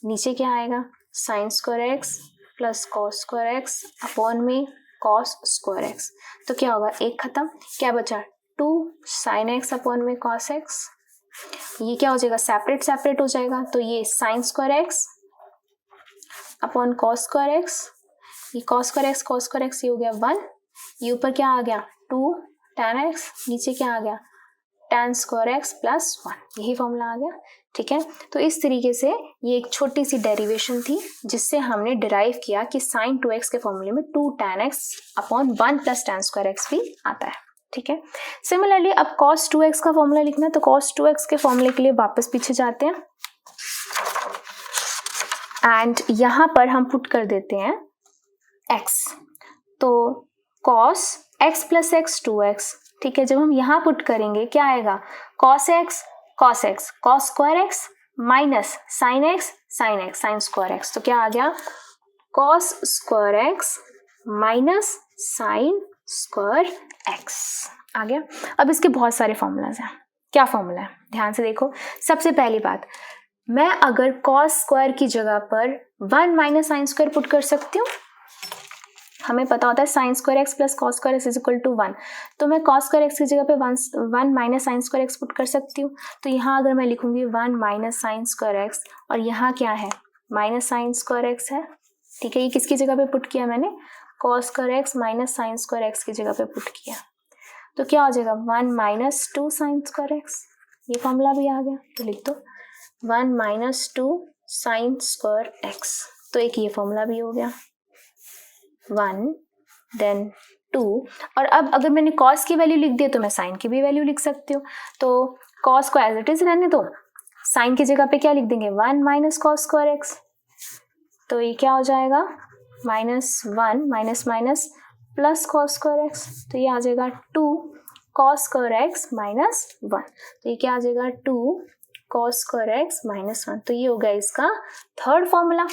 नीचे क्या आएगा, sign square x plus cos square x upon में कॉस स्क्वायर एक्स, तो क्या होगा, एक खत्म, क्या बचा 2 साइन एक्स अपॉन में कॉस एक्स, ये क्या हो जाएगा, सेपरेट सेपरेट हो जाएगा, तो ये sign square x upon cos square x, ये कॉस स्क्वायर एक्स ये हो गया 1, ये ऊपर क्या आ गया 2 tan एक्स, नीचे क्या आ गया tan स्क्वायर एक्स प्लस 1, यही फॉर्मूला आ गया, ठीक है। तो इस तरीके से ये एक छोटी सी डेरिवेशन थी जिससे हमने डिराइव किया कि साइन 2x के फॉर्मूले में 2 tan x upon 1 plus tan square x भी आता है, ठीक है। सिमिलरली अब cos 2x का फॉर्मूला लिखना है, तो cos 2x के फॉर्मूले के लिए वापस पीछे जाते हैं एंड यहां पर हम पुट कर देते हैं x, तो cos x plus x 2x, ठीक है। जब हम यहाँ पुट करेंगे क्या आएगा, cos x cos square x minus sin x sin square x, तो क्या आ गया cos square x minus sin square x आ गया। अब इसके बहुत सारे फॉर्मूलाज हैं, क्या फॉर्मूला है ध्यान से देखो। सबसे पहली बात, मैं अगर cos स्क्वायर की जगह पर 1 माइनस साइन स्क्वायर पुट कर सकती हूँ, हमें पता होता है sine square x plus cos square x is equal to 1, तो मैं कॉस स्क्वायर एक्स की जगह पे 1 minus sign square x put कर सकती हूँ। तो यहाँ अगर मैं लिखूंगी 1 माइनस साइन स्क्वायर एक्स और यहाँ क्या है माइनस साइन स्क्वायर एक्स है, ठीक है। ये किसकी जगह पे पुट किया मैंने, cos square x minus sign square x की जगह पे पुट किया, तो क्या हो जाएगा 1 माइनस 2 साइन स्क्वायर एक्स, ये फॉर्मूला भी आ गया, तो लिख दो 1 माइनस 2 साइन स्क्वायर एक्स, तो एक ये फॉर्मूला भी हो गया 1 देन 2। और अब अगर मैंने cos की वैल्यू लिख दी तो मैं sin की भी वैल्यू लिख सकती हूँ, तो cos को एज इट इज रहने दो, sin की जगह पे क्या लिख देंगे 1 माइनस कॉस स्क्वायर एक्स, तो ये क्या हो जाएगा -1 minus minus plus cos square x, तो ये आ जाएगा 2 कॉस स्क्वायर एक्स माइनस 1, तो ये क्या आ जाएगा 2 कॉस स्क्वायर एक्स माइनस 1, तो ये हो गया इसका थर्ड फॉर्मूला,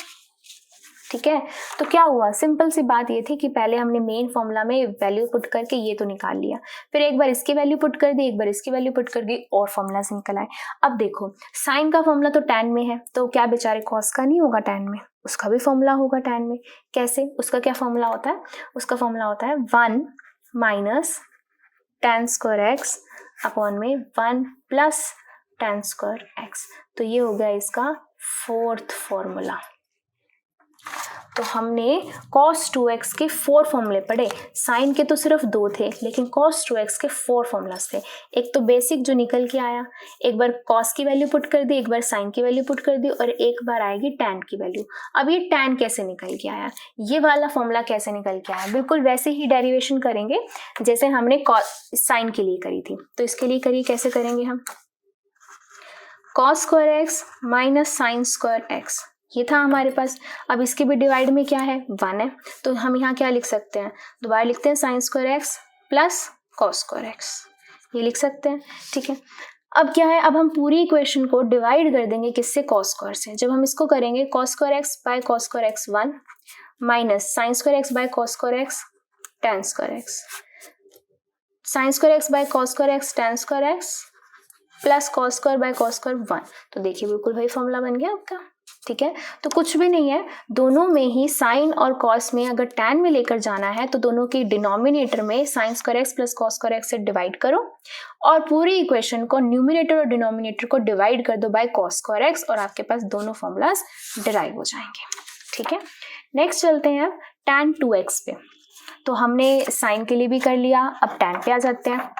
ठीक है। तो क्या हुआ, सिंपल सी बात ये थी कि पहले हमने मेन फॉर्मूला में वैल्यू पुट करके ये तो निकाल लिया, फिर एक बार इसकी वैल्यू पुट कर दी, एक बार इसकी वैल्यू पुट कर दी और फॉर्मूला से निकल आए। अब देखो साइन का फॉर्मूला तो tan में है, तो क्या बेचारे कॉस का नहीं होगा tan में, उसका भी फॉर्मूला होगा tan में, कैसे, उसका क्या फॉर्मूला होता है, उसका फॉर्मूला होता है 1 minus tan square x upon में 1 प्लस tan स्क्वायर एक्स, तो ये हो गया इसका फोर्थ फॉर्मूला। तो हमने cos 2x के 4 फॉर्मूले पढ़े, साइन के तो सिर्फ 2 थे लेकिन cos 2x के 4 फॉर्मूलाज थे। एक तो बेसिक जो निकल के आया, एक बार cos की वैल्यू पुट कर दी, एक बार साइन की वैल्यू पुट कर दी और एक बार आएगी tan की वैल्यू। अब ये tan कैसे निकल के आया, ये वाला फॉर्मूला कैसे निकल के आया, बिल्कुल वैसे ही डेरिवेशन करेंगे जैसे हमने साइन के लिए करी थी। तो इसके लिए करिए, कैसे करेंगे हम, cos square x minus sign square x, ये था हमारे पास। अब इसके भी डिवाइड में क्या है 1 है, तो हम यहाँ क्या लिख सकते हैं, दोबारा लिखते हैं sign square x plus cos square x, ये लिख सकते हैं, ठीक है। अब क्या है, अब हम पूरी इक्वेशन को डिवाइड कर देंगे किससे, कॉस स्क्वायर से। जब हम इसको करेंगे cos square x by cos square x 1 minus sign square x by cos square x tan square x, sign square x by cos square x tan square x plus cos square by cos square 1, तो देखिए बिल्कुल वही फॉर्मूला बन गया आपका, ठीक है। तो कुछ भी नहीं है, दोनों में ही साइन और कॉस में अगर tan में लेकर जाना है तो दोनों के डिनोमिनेटर में sign square x plus cos square x से डिवाइड करो और पूरी इक्वेशन को न्यूमिनेटर और डिनोमिनेटर को डिवाइड कर दो बाय कॉस स्क्वायर एक्स और आपके पास दोनों फॉर्मूलाज डिराइव हो जाएंगे, ठीक है। नेक्स्ट चलते हैं अब tan 2x पे, तो हमने साइन के लिए भी कर लिया, अब tan पे आ जाते हैं।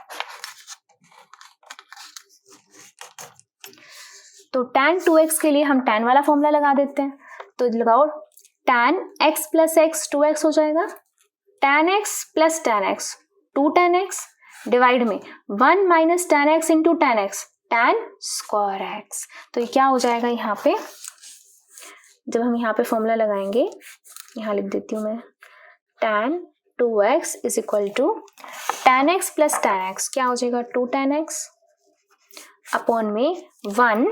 तो tan 2x के लिए हम tan वाला फॉर्मूला लगा देते हैं, तो लगाओ tan x plus x 2x हो जाएगा, tan x plus tan x 2 tan x divide में 1 minus tan x into tan x, tan square x। तो ये क्या हो जाएगा यहाँ पे, जब हम यहाँ पे फॉर्मूला लगाएंगे, यहाँ लिख देती हूँ मैं, tan 2x is equal to tan x plus tan x, क्या हो जाएगा 2 tan x अपॉन में 1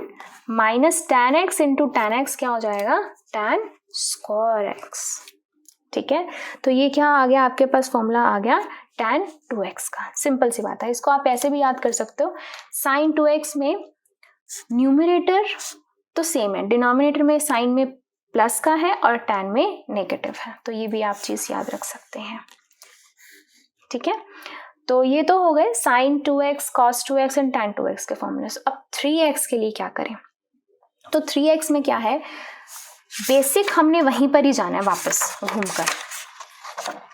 minus tan x into tan x, क्या हो जाएगा tan स्क्वायर x। ठीक है, तो ये क्या आ गया आपके पास, फॉर्मूला आ गया tan 2x का। सिंपल सी बात है, इसको आप ऐसे भी याद कर सकते हो, sin 2x में न्यूमरेटर तो सेम है, डिनोमिनेटर में साइन में प्लस का है और tan में नेगेटिव है, तो ये भी आप चीज याद रख सकते हैं। ठीक है, तो ये तो हो गए sin 2x, cos 2x and tan 2x के फॉर्मूले। अब 3x के लिए क्या करें, तो 3x में क्या है, बेसिक हमने वहीं पर ही जाना है वापस घूमकर।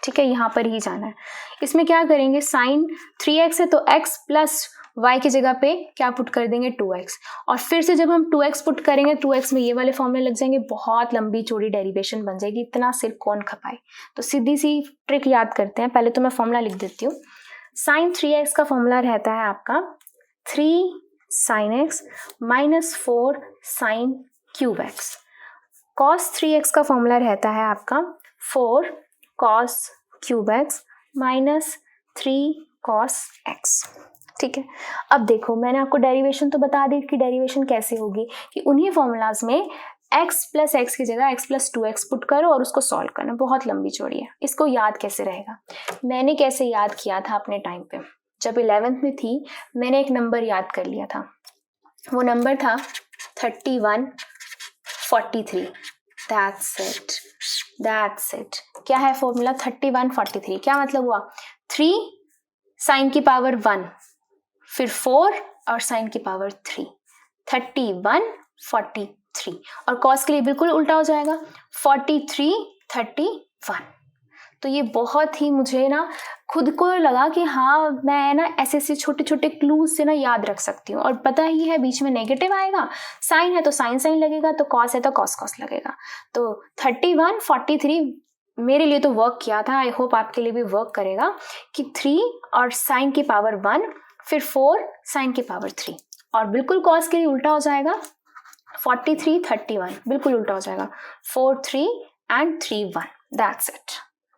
ठीक है, यहाँ पर ही जाना है। इसमें क्या करेंगे, साइन 3x है तो x प्लस y की जगह पे क्या पुट कर देंगे 2x, और फिर से जब हम 2x पुट करेंगे 2x में ये वाले फॉर्मूले लग जाएंगे, बहुत लंबी चौड़ी डेरिवेशन बन जाएगी, इतना सिर कौन खपाए। तो सीधी सी ट्रिक याद करते हैं, पहले तो मैं फॉर्मूला लिख देती हूँ। साइन 3x का फॉर्मूला रहता है आपका 3 sin x minus 4 sin cube x। cos 3x का फॉर्मूला रहता है आपका 4 cos cube x minus 3 cos x। ठीक है, अब देखो मैंने आपको डेरिवेशन तो बता दी कि डेरिवेशन कैसे होगी, कि उन्हीं फॉर्मूलाज में x प्लस एक्स की जगह x प्लस 2x पुट करो और उसको सॉल्व करना, बहुत लंबी चौड़ी है। इसको याद कैसे रहेगा, मैंने कैसे याद किया था अपने टाइम पे, जब 11th में थी मैंने एक नंबर याद कर लिया था, वो नंबर था 3143। That's it. क्या है फॉर्मूला 3143, क्या मतलब हुआ, 3 साइन की पावर 1 फिर 4 और साइन की पावर 3, 3143। और कॉस के लिए बिल्कुल उल्टा हो जाएगा 4331। तो ये बहुत ही मुझे ना खुद को लगा कि हाँ मैं ना ऐसे छोटे छोटे क्लूज से ना याद रख सकती हूँ, और पता ही है बीच में नेगेटिव आएगा, साइन है तो साइन साइन लगेगा, तो कॉस है तो कॉस कॉस लगेगा। तो 3143 मेरे लिए तो वर्क किया था, आई होप आपके लिए भी वर्क करेगा, कि 3 और साइन की पावर 1 फिर 4 साइन की पावर 3, और बिल्कुल कॉस के लिए उल्टा हो जाएगा 4331, बिल्कुल उल्टा हो जाएगा 43 एंड 31। That's it.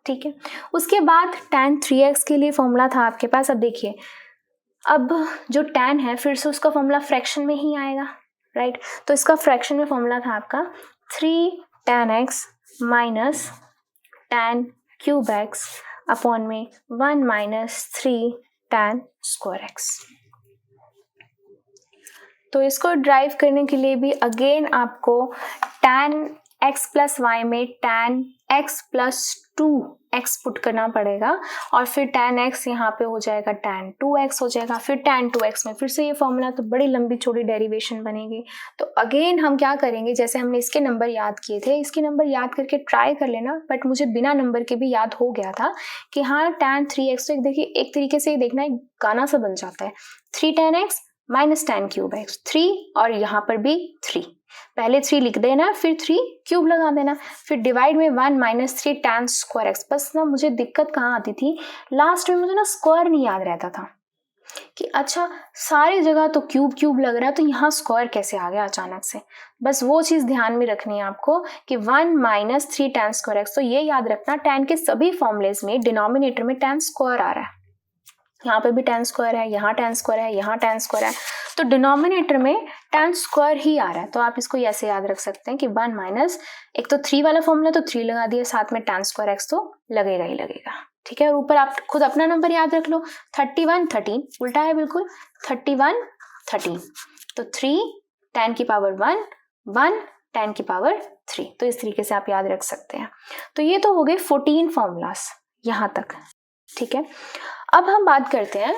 ठीक है, उसके बाद tan 3x के लिए फॉर्मूला था आपके पास। अब देखिए, अब जो tan है फिर से उसका फॉर्मूला फ्रैक्शन में ही आएगा, राइट। तो इसका फ्रैक्शन में फॉर्मूला था आपका 3 tan x minus tan cube x upon में 1 माइनस 3 tan स्क्वायर x। तो इसको ड्राइव करने के लिए भी अगेन आपको tan x प्लस वाई में tan x plus 2x put करना पड़ेगा, और फिर tan x यहाँ पे हो जाएगा tan 2x हो जाएगा, फिर tan 2x में फिर से ये फॉर्मूला, तो बड़ी लंबी चौड़ी डेरिवेशन बनेगी। तो अगेन हम क्या करेंगे, जैसे हमने इसके नंबर याद किए थे, इसके नंबर याद करके ट्राई कर लेना, बट मुझे बिना नंबर के भी याद हो गया था कि हाँ tan 3x, तो देखिए एक तरीके से देखना एक गाना सा बन जाता है, 3 tan x minus tan cube x, 3 और यहाँ पर भी 3, पहले 3 लिख देना फिर 3 क्यूब लगा देना, फिर डिवाइड में 1 माइनस 3 tan स्क्वायर x। बस ना मुझे दिक्कत कहाँ आती थी, लास्ट में मुझे ना स्क्वायर नहीं याद रहता था कि अच्छा सारी जगह तो क्यूब क्यूब लग रहा है, तो यहाँ स्क्वायर कैसे आ गया अचानक से। बस वो चीज़ ध्यान में रखनी है आपको कि 1 माइनस 3 tan स्क्वायर x। तो ये याद रखना, tan के सभी फॉर्मूलेज में डिनोमिनेटर में tan स्क्वायर आ रहा है, यहाँ पे भी tan स्क्वायर है, यहाँ tan स्क्वायर है, यहाँ tan स्क्वायर है, तो डिनोमिनेटर में tan स्क्वायर ही आ रहा है। तो आप इसको ऐसे याद रख सकते हैं कि 1 माइनस, एक तो 3 वाला फॉर्मूला तो 3 लगा दिया, साथ में tan स्क्वायर x तो लगेगा ही लगेगा। ठीक है, और ऊपर आप खुद अपना नंबर याद रख लो, 3113 उल्टा है बिल्कुल, 3113, तो 3 tan की पावर 1 1 tan की पावर 3, तो इस तरीके से आप याद रख सकते हैं। तो ये तो हो गए 14 फॉर्मूलाज यहाँ तक। ठीक है, अब हम बात करते हैं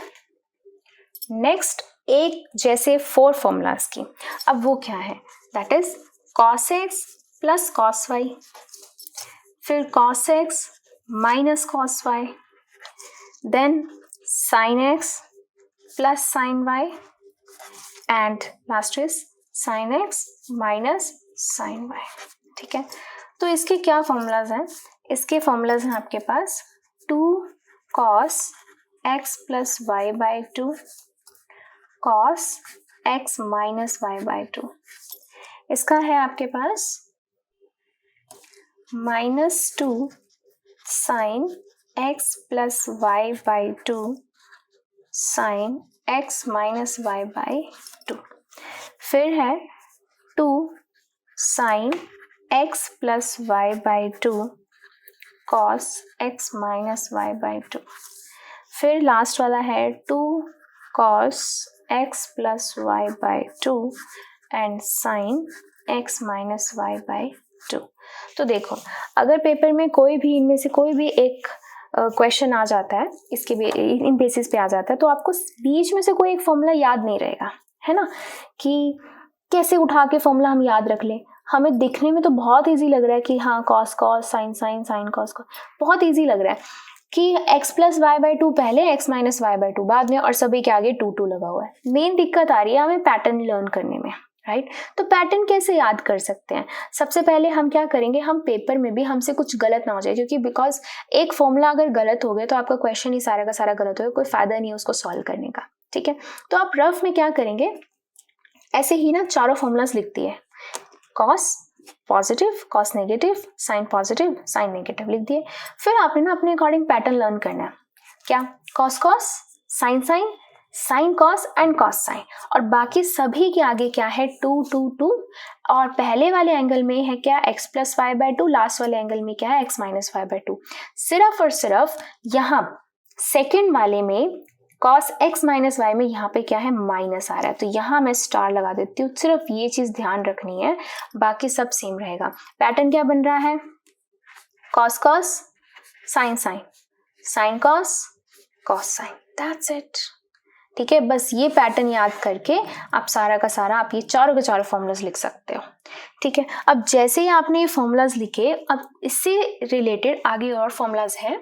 नेक्स्ट एक जैसे 4 फॉर्मूलाज की। अब वो क्या है, that is cos x plus cos y, फिर cos x minus cos y, then sin x plus sin y, and last is sin x minus sin y। ठीक है, तो इसके क्या फॉर्मूलाज हैं, इसके फॉर्मूलाज हैं आपके पास 2 cos x plus y by 2, cos x minus y by two. इसका है आपके पास -2 sine x plus y by two sine x minus y by two. फिर है 2 sine x plus y by two cos x minus y by two. फिर लास्ट वाला है 2 cos x plus y by two and sine x minus y by two. तो देखो, अगर पेपर में कोई भी इनमें से कोई भी एक क्वेश्चन आ जाता है, इसके इन बेसिस पे आ जाता है, तो आपको बीच में से कोई एक फॉर्मूला याद नहीं रहेगा, है ना, कि कैसे उठा के फॉर्मूला हम याद रख लें। हमें दिखने में तो बहुत इजी लग रहा है कि हाँ cos cos sine sine sine cos cos, बहुत इजी लग रहा है कि x plus y by two पहले, x minus y by two बाद में, और सभी के आगे 2 2 लगा हुआ है। मेन दिक्कत आ रही है हमें पैटर्न लर्न करने में, राइट। तो पैटर्न कैसे याद कर सकते हैं? सबसे पहले हम क्या करेंगे, हम पेपर में भी हमसे कुछ गलत ना हो जाए, क्योंकि बिकॉज एक फॉर्मूला अगर गलत हो गया तो आपका क्वेश्चन ही सारा का सारा गलत होगा, कोई फायदा नहीं है उसको सॉल्व करने का, ठीक है। तो आप रफ में क्या करेंगे, ऐसे ही ना चारों फॉर्मूलाज लिख दिए, cos positive, cos negative, sine positive, sine negative लिख दिए। फिर आपने ना अपने अकॉर्डिंग पैटर्न लर्न करना है, क्या, cos cos, sine sine, sine cos and cos sine, और बाकी सभी के आगे क्या है 2 2 2, और पहले वाले एंगल में है क्या x plus y by two, last वाले एंगल में क्या है x minus y by two. सिर्फ और सिर्फ यहाँ सेकेंड वाले में cos x माइनस वाई में यहाँ पे क्या है माइनस आ रहा है, तो यहाँ मैं स्टार लगा देती हूँ। सिर्फ ये चीज ध्यान रखनी है, बाकी सब सेम रहेगा। पैटर्न क्या बन रहा है, cos cos sine sine, sine cos cos sine, that's it, ठीक है। बस ये पैटर्न याद करके आप सारा का सारा आप ये चारों के चारों फॉर्मूलाज लिख सकते हो, ठीक है। अब जैसे ही आपने ये फॉर्मूलाज लिखे, अब इससे रिलेटेड आगे और फॉर्मूलाज है,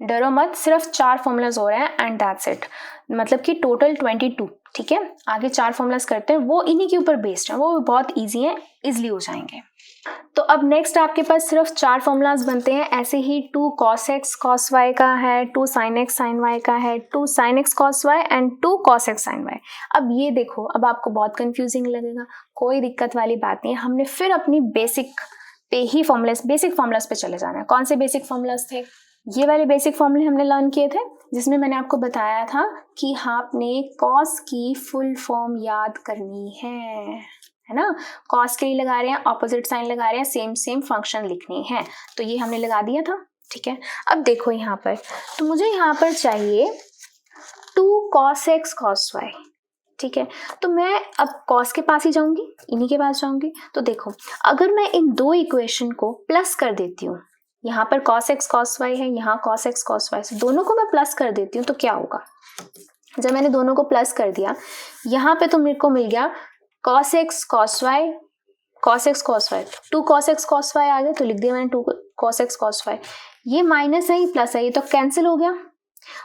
डरो मत, सिर्फ 4 फॉर्मूलाज हो रहे हैं एंड दैट्स इट, मतलब कि टोटल 22, ठीक है। आगे 4 फॉर्मूलाज करते हैं, वो इन्हीं के ऊपर बेस्ड है, वो बहुत इजी है, इजिली हो जाएंगे। तो अब नेक्स्ट आपके पास सिर्फ 4 फॉर्मूलाज बनते हैं, ऐसे ही 2 cos x cos y का है, 2 sin x sin y का है, 2 sin x cos y and 2 cos x sin y। अब ये देखो, अब आपको बहुत कंफ्यूजिंग लगेगा, कोई दिक्कत वाली बात नहीं है, हमने फिर अपनी बेसिक पे ही फॉर्मूलाज, बेसिक फॉर्मूलाज पे चले जाना है। कौन से बेसिक फॉर्मूलाज थे, ये वाले बेसिक फॉर्मूले हमने लर्न किए थे, जिसमें मैंने आपको बताया था कि आपने कॉस की फुल फॉर्म याद करनी है ना। कॉस के लिए लगा रहे हैं, ऑपोजिट साइन लगा रहे हैं, सेम सेम फंक्शन लिखनी है, तो ये हमने लगा दिया था, ठीक है। अब देखो यहाँ पर, तो मुझे यहाँ पर चाहिए 2 cos x cos y, ठीक है। तो मैं अब कॉस के पास ही जाऊंगी, इन्हीं के पास जाऊंगी। तो देखो, अगर मैं इन दो इक्वेशन को प्लस कर देती हूँ, यहाँ पर cos x cos y है, यहाँ cos x cos y, दोनों को मैं प्लस कर देती हूँ, तो क्या होगा, जब मैंने दोनों को प्लस कर दिया, यहाँ पे तो मेरे को मिल गया cos x cos y, cos x cos y, 2 cos x cos y आ गया, तो लिख दिया मैंने 2 cos x cos y। ये माइनस है, ये प्लस है, ये तो कैंसिल हो गया,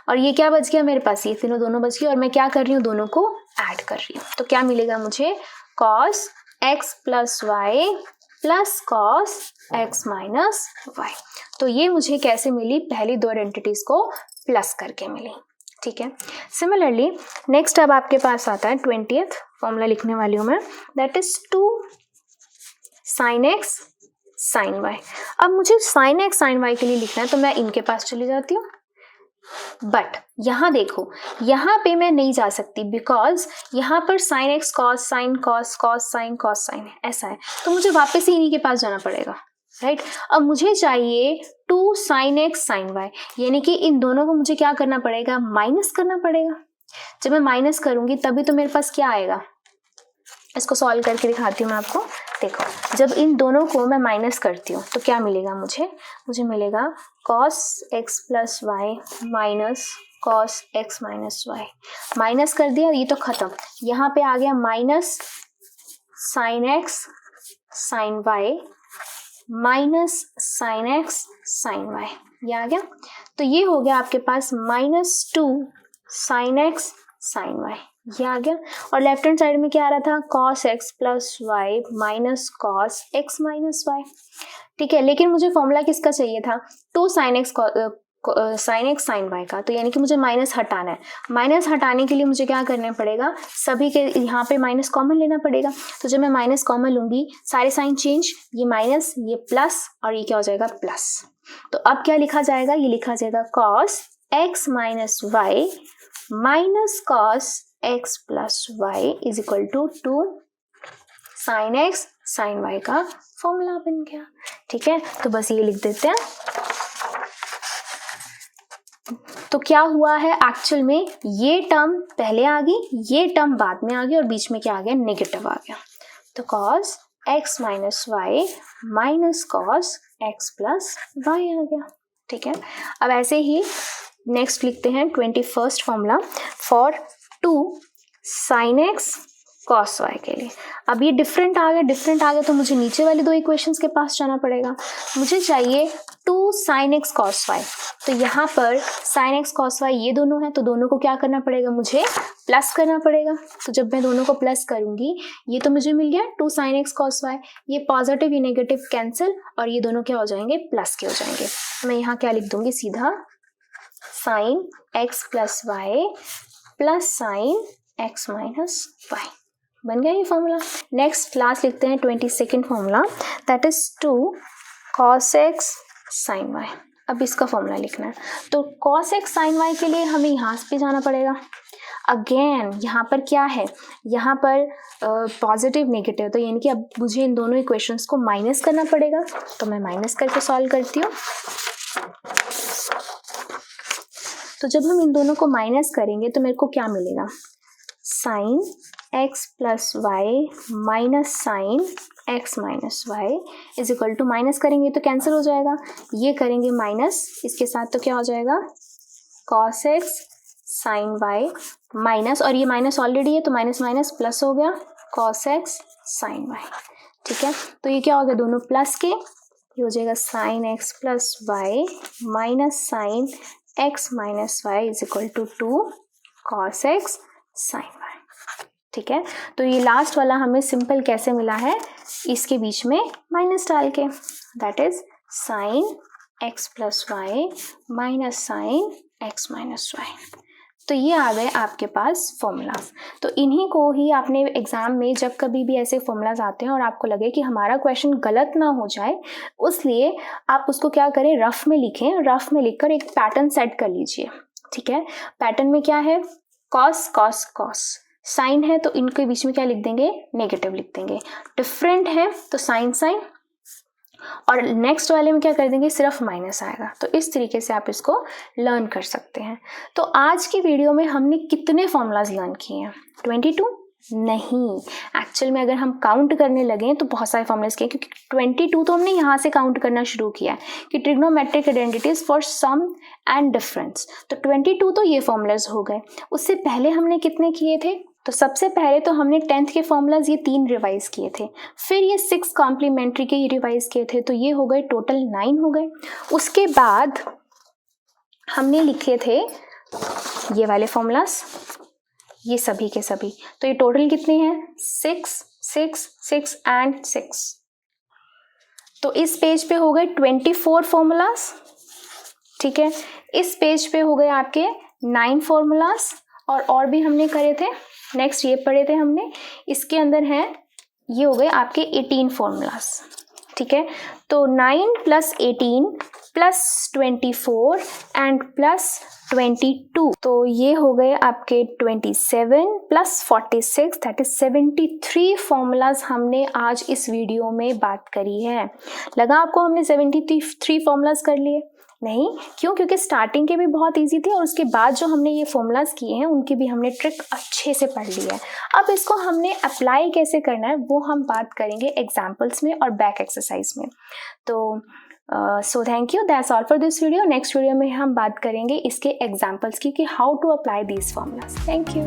और ये क्या बच गया मेरे पास, ये तीनों दोनों बच गए, और मैं क्या कर रही हूँ, दोनों को ऐड कर रही हूँ। तो क्या मिलेगा मुझे, cos x plus y plus cos x minus y। तो ये मुझे कैसे मिली, पहली 2 आइडेंटिटीज को प्लस करके मिली, ठीक है। सिमिलरली नेक्स्ट अब आपके पास आता है 20th फॉर्मूला लिखने वाली हूँ मैं, that is 2 sin x sin y। अब मुझे sin x sin y के लिए लिखना है, तो मैं इनके पास चली जाती हूँ, बट यहाँ देखो, यहाँ पे मैं नहीं जा सकती, बिकॉज यहाँ पर sin x cos sin cos cos sin cos sin ऐसा है, तो मुझे वापस ही इन्हीं के पास जाना पड़ेगा, राइट। अब मुझे चाहिए 2 sin x sin y, यानी कि इन दोनों को मुझे क्या करना पड़ेगा, माइनस करना पड़ेगा। जब मैं माइनस करूंगी तभी तो मेरे पास क्या आएगा, इसको सॉल्व करके दिखाती हूँ मैं आपको। देखो, जब इन दोनों को मैं माइनस करती हूँ तो क्या मिलेगा मुझे मिलेगा cos x plus y minus cos x minus y. Minus कर दिया, ये तो खत्म, यहाँ पे आ गया minus sin x sin y minus sin x sin y, ये आ गया। तो ये हो गया आपके पास -2 sin x sin y, ये आ गया। और लेफ्ट हैंड साइड में क्या आ रहा था, cos x plus y minus cos x minus y, ठीक है। लेकिन मुझे फॉर्मूला किसका चाहिए था, 2 sin x sine x sine y का, तो यानी कि मुझे माइनस हटाना है। माइनस हटाने के लिए मुझे क्या करना पड़ेगा, सभी के यहाँ पे माइनस कॉमन लेना पड़ेगा। तो जब मैं माइनस कॉमन लूंगी सारे साइन चेंज, ये माइनस ये प्लस और ये क्या हो जाएगा प्लस। तो अब क्या लिखा जाएगा, ये लिखा जाएगा cos x minus y minus cos x plus y is equal to sine x sine y का फॉर्मूला बन गया। ठीक है, तो बस ये लिख देते हैं। तो क्या हुआ है एक्चुअल में, ये टर्म पहले आ गई, ये टर्म बाद में आ गई और बीच में क्या आ गया, नेगेटिव आ गया। तो cos x minus y minus cos x plus y आ गया। ठीक है, अब ऐसे ही नेक्स्ट लिखते हैं 21st formula for 2 sine x cos y के लिए। अब ये डिफरेंट आ गया तो मुझे नीचे वाले दो इक्वेशंस के पास जाना पड़ेगा। मुझे चाहिए 2 साइन एक्स कॉस वाई, तो यहाँ पर साइन एक्स कॉस वाई ये दोनों हैं, तो दोनों को क्या करना पड़ेगा, मुझे प्लस करना पड़ेगा। तो जब मैं दोनों को प्लस करूंगी, ये तो मुझे मिल गया 2 साइन एक्स कॉस वाई, ये पॉजिटिव ये नेगेटिव कैंसिल और ये दोनों क्या हो जाएंगे, प्लस के हो जाएंगे। मैं यहाँ क्या लिख दूंगी, सीधा sine x plus y plus sine x minus y, बन गया ये फॉर्मूला। नेक्स्ट लास्ट लिखते हैं 22nd formula, that is 2 cos x sin y। अब इसका फॉर्मूला लिखना है, तो cos x sin y के लिए हमें यहाँ पे जाना पड़ेगा। अगेन यहाँ पर क्या है, यहाँ पर पॉजिटिव नेगेटिव, तो यानी कि अब मुझे इन दोनों इक्वेशंस को माइनस करना पड़ेगा। तो मैं माइनस करके सॉल्व करती हूँ। तो जब हम इन दोनों को माइनस करेंगे तो मेरे को क्या मिलेगा, sine x plus y minus sine x minus y is equal to, minus करेंगे तो कैंसिल हो जाएगा, ये करेंगे माइनस इसके साथ तो क्या हो जाएगा, cos x sine y minus, और ये माइनस ऑलरेडी है तो माइनस माइनस प्लस हो गया, कॉस एक्स साइन वाई। ठीक है, तो ये क्या हो गया, दोनों प्लस के, ये हो जाएगा sine x plus y minus sine x minus y is equal to 2 cos x sine y. ठीक है, तो ये लास्ट वाला हमें सिंपल कैसे मिला है, इसके बीच में माइनस डाल के, that is sine x plus y minus sine x minus y. तो ये आ गए आपके पास फॉर्मूलाज। तो इन्हीं को ही आपने एग्जाम में जब कभी भी ऐसे फॉर्मूलाज आते हैं और आपको लगे कि हमारा क्वेश्चन गलत ना हो जाए, उसलिए आप उसको क्या करें, रफ में लिखें, रफ में लिखकर एक पैटर्न सेट कर लीजिए। ठीक है, पैटर्न में क्या है, कॉस कॉस कॉस, साइन है तो इनके बीच में क्या लिख देंगे, नेगेटिव लिख देंगे, डिफरेंट है तो साइन साइन, और नेक्स्ट वाले में क्या कर देंगे, सिर्फ माइनस आएगा। तो इस तरीके से आप इसको लर्न कर सकते हैं। तो आज की वीडियो में हमने कितने फॉर्मूलाज लर्न किए हैं, 22 नहीं, एक्चुअल में अगर हम काउंट करने लगे तो बहुत सारे फॉर्मूलाज किए, क्योंकि 22 तो हमने यहाँ से काउंट करना शुरू किया है कि trigonometric identities for sum and difference. तो 22 तो ये फॉर्मूलाज हो गए। उससे पहले हमने कितने किए थे, तो सबसे पहले तो हमने 10th के फॉर्मूलाज ये 3 रिवाइज किए थे, फिर ये 6 कॉम्प्लीमेंट्री के ये रिवाइज किए थे, तो ये हो गए टोटल 9 हो गए। उसके बाद हमने लिखे थे ये वाले फॉर्मूलाज, ये सभी के सभी, तो ये टोटल कितने हैं, 6 6 6 एंड 6। तो इस पेज पे हो गए 24 फॉर्मूलाज। ठीक है, इस पेज पे हो गए आपके 9 फॉर्मूलाज, और भी हमने करे थे। नेक्स्ट ये पढ़े थे हमने, इसके अंदर हैं, ये हो गए आपके 18 फॉर्मूलाज। ठीक है, तो 9 + 18 + 24 एंड +22, तो ये हो गए आपके 27 + 46 दैट इज 73 फॉर्मूलाज हमने आज इस वीडियो में बात करी है। लगा आपको हमने 73 फॉर्मूलाज कर लिए? नहीं, क्यों? क्योंकि स्टार्टिंग के भी बहुत इजी थे और उसके बाद जो हमने ये फॉर्मूलाज किए हैं उनकी भी हमने ट्रिक अच्छे से पढ़ ली है। अब इसको हमने अप्लाई कैसे करना है वो हम बात करेंगे एग्जाम्पल्स में और बैक एक्सरसाइज में। तो so thank you, that's all for this video. Next video में हम बात करेंगे इसके एग्जाम्पल्स की कि how to apply these formulas. Thank you.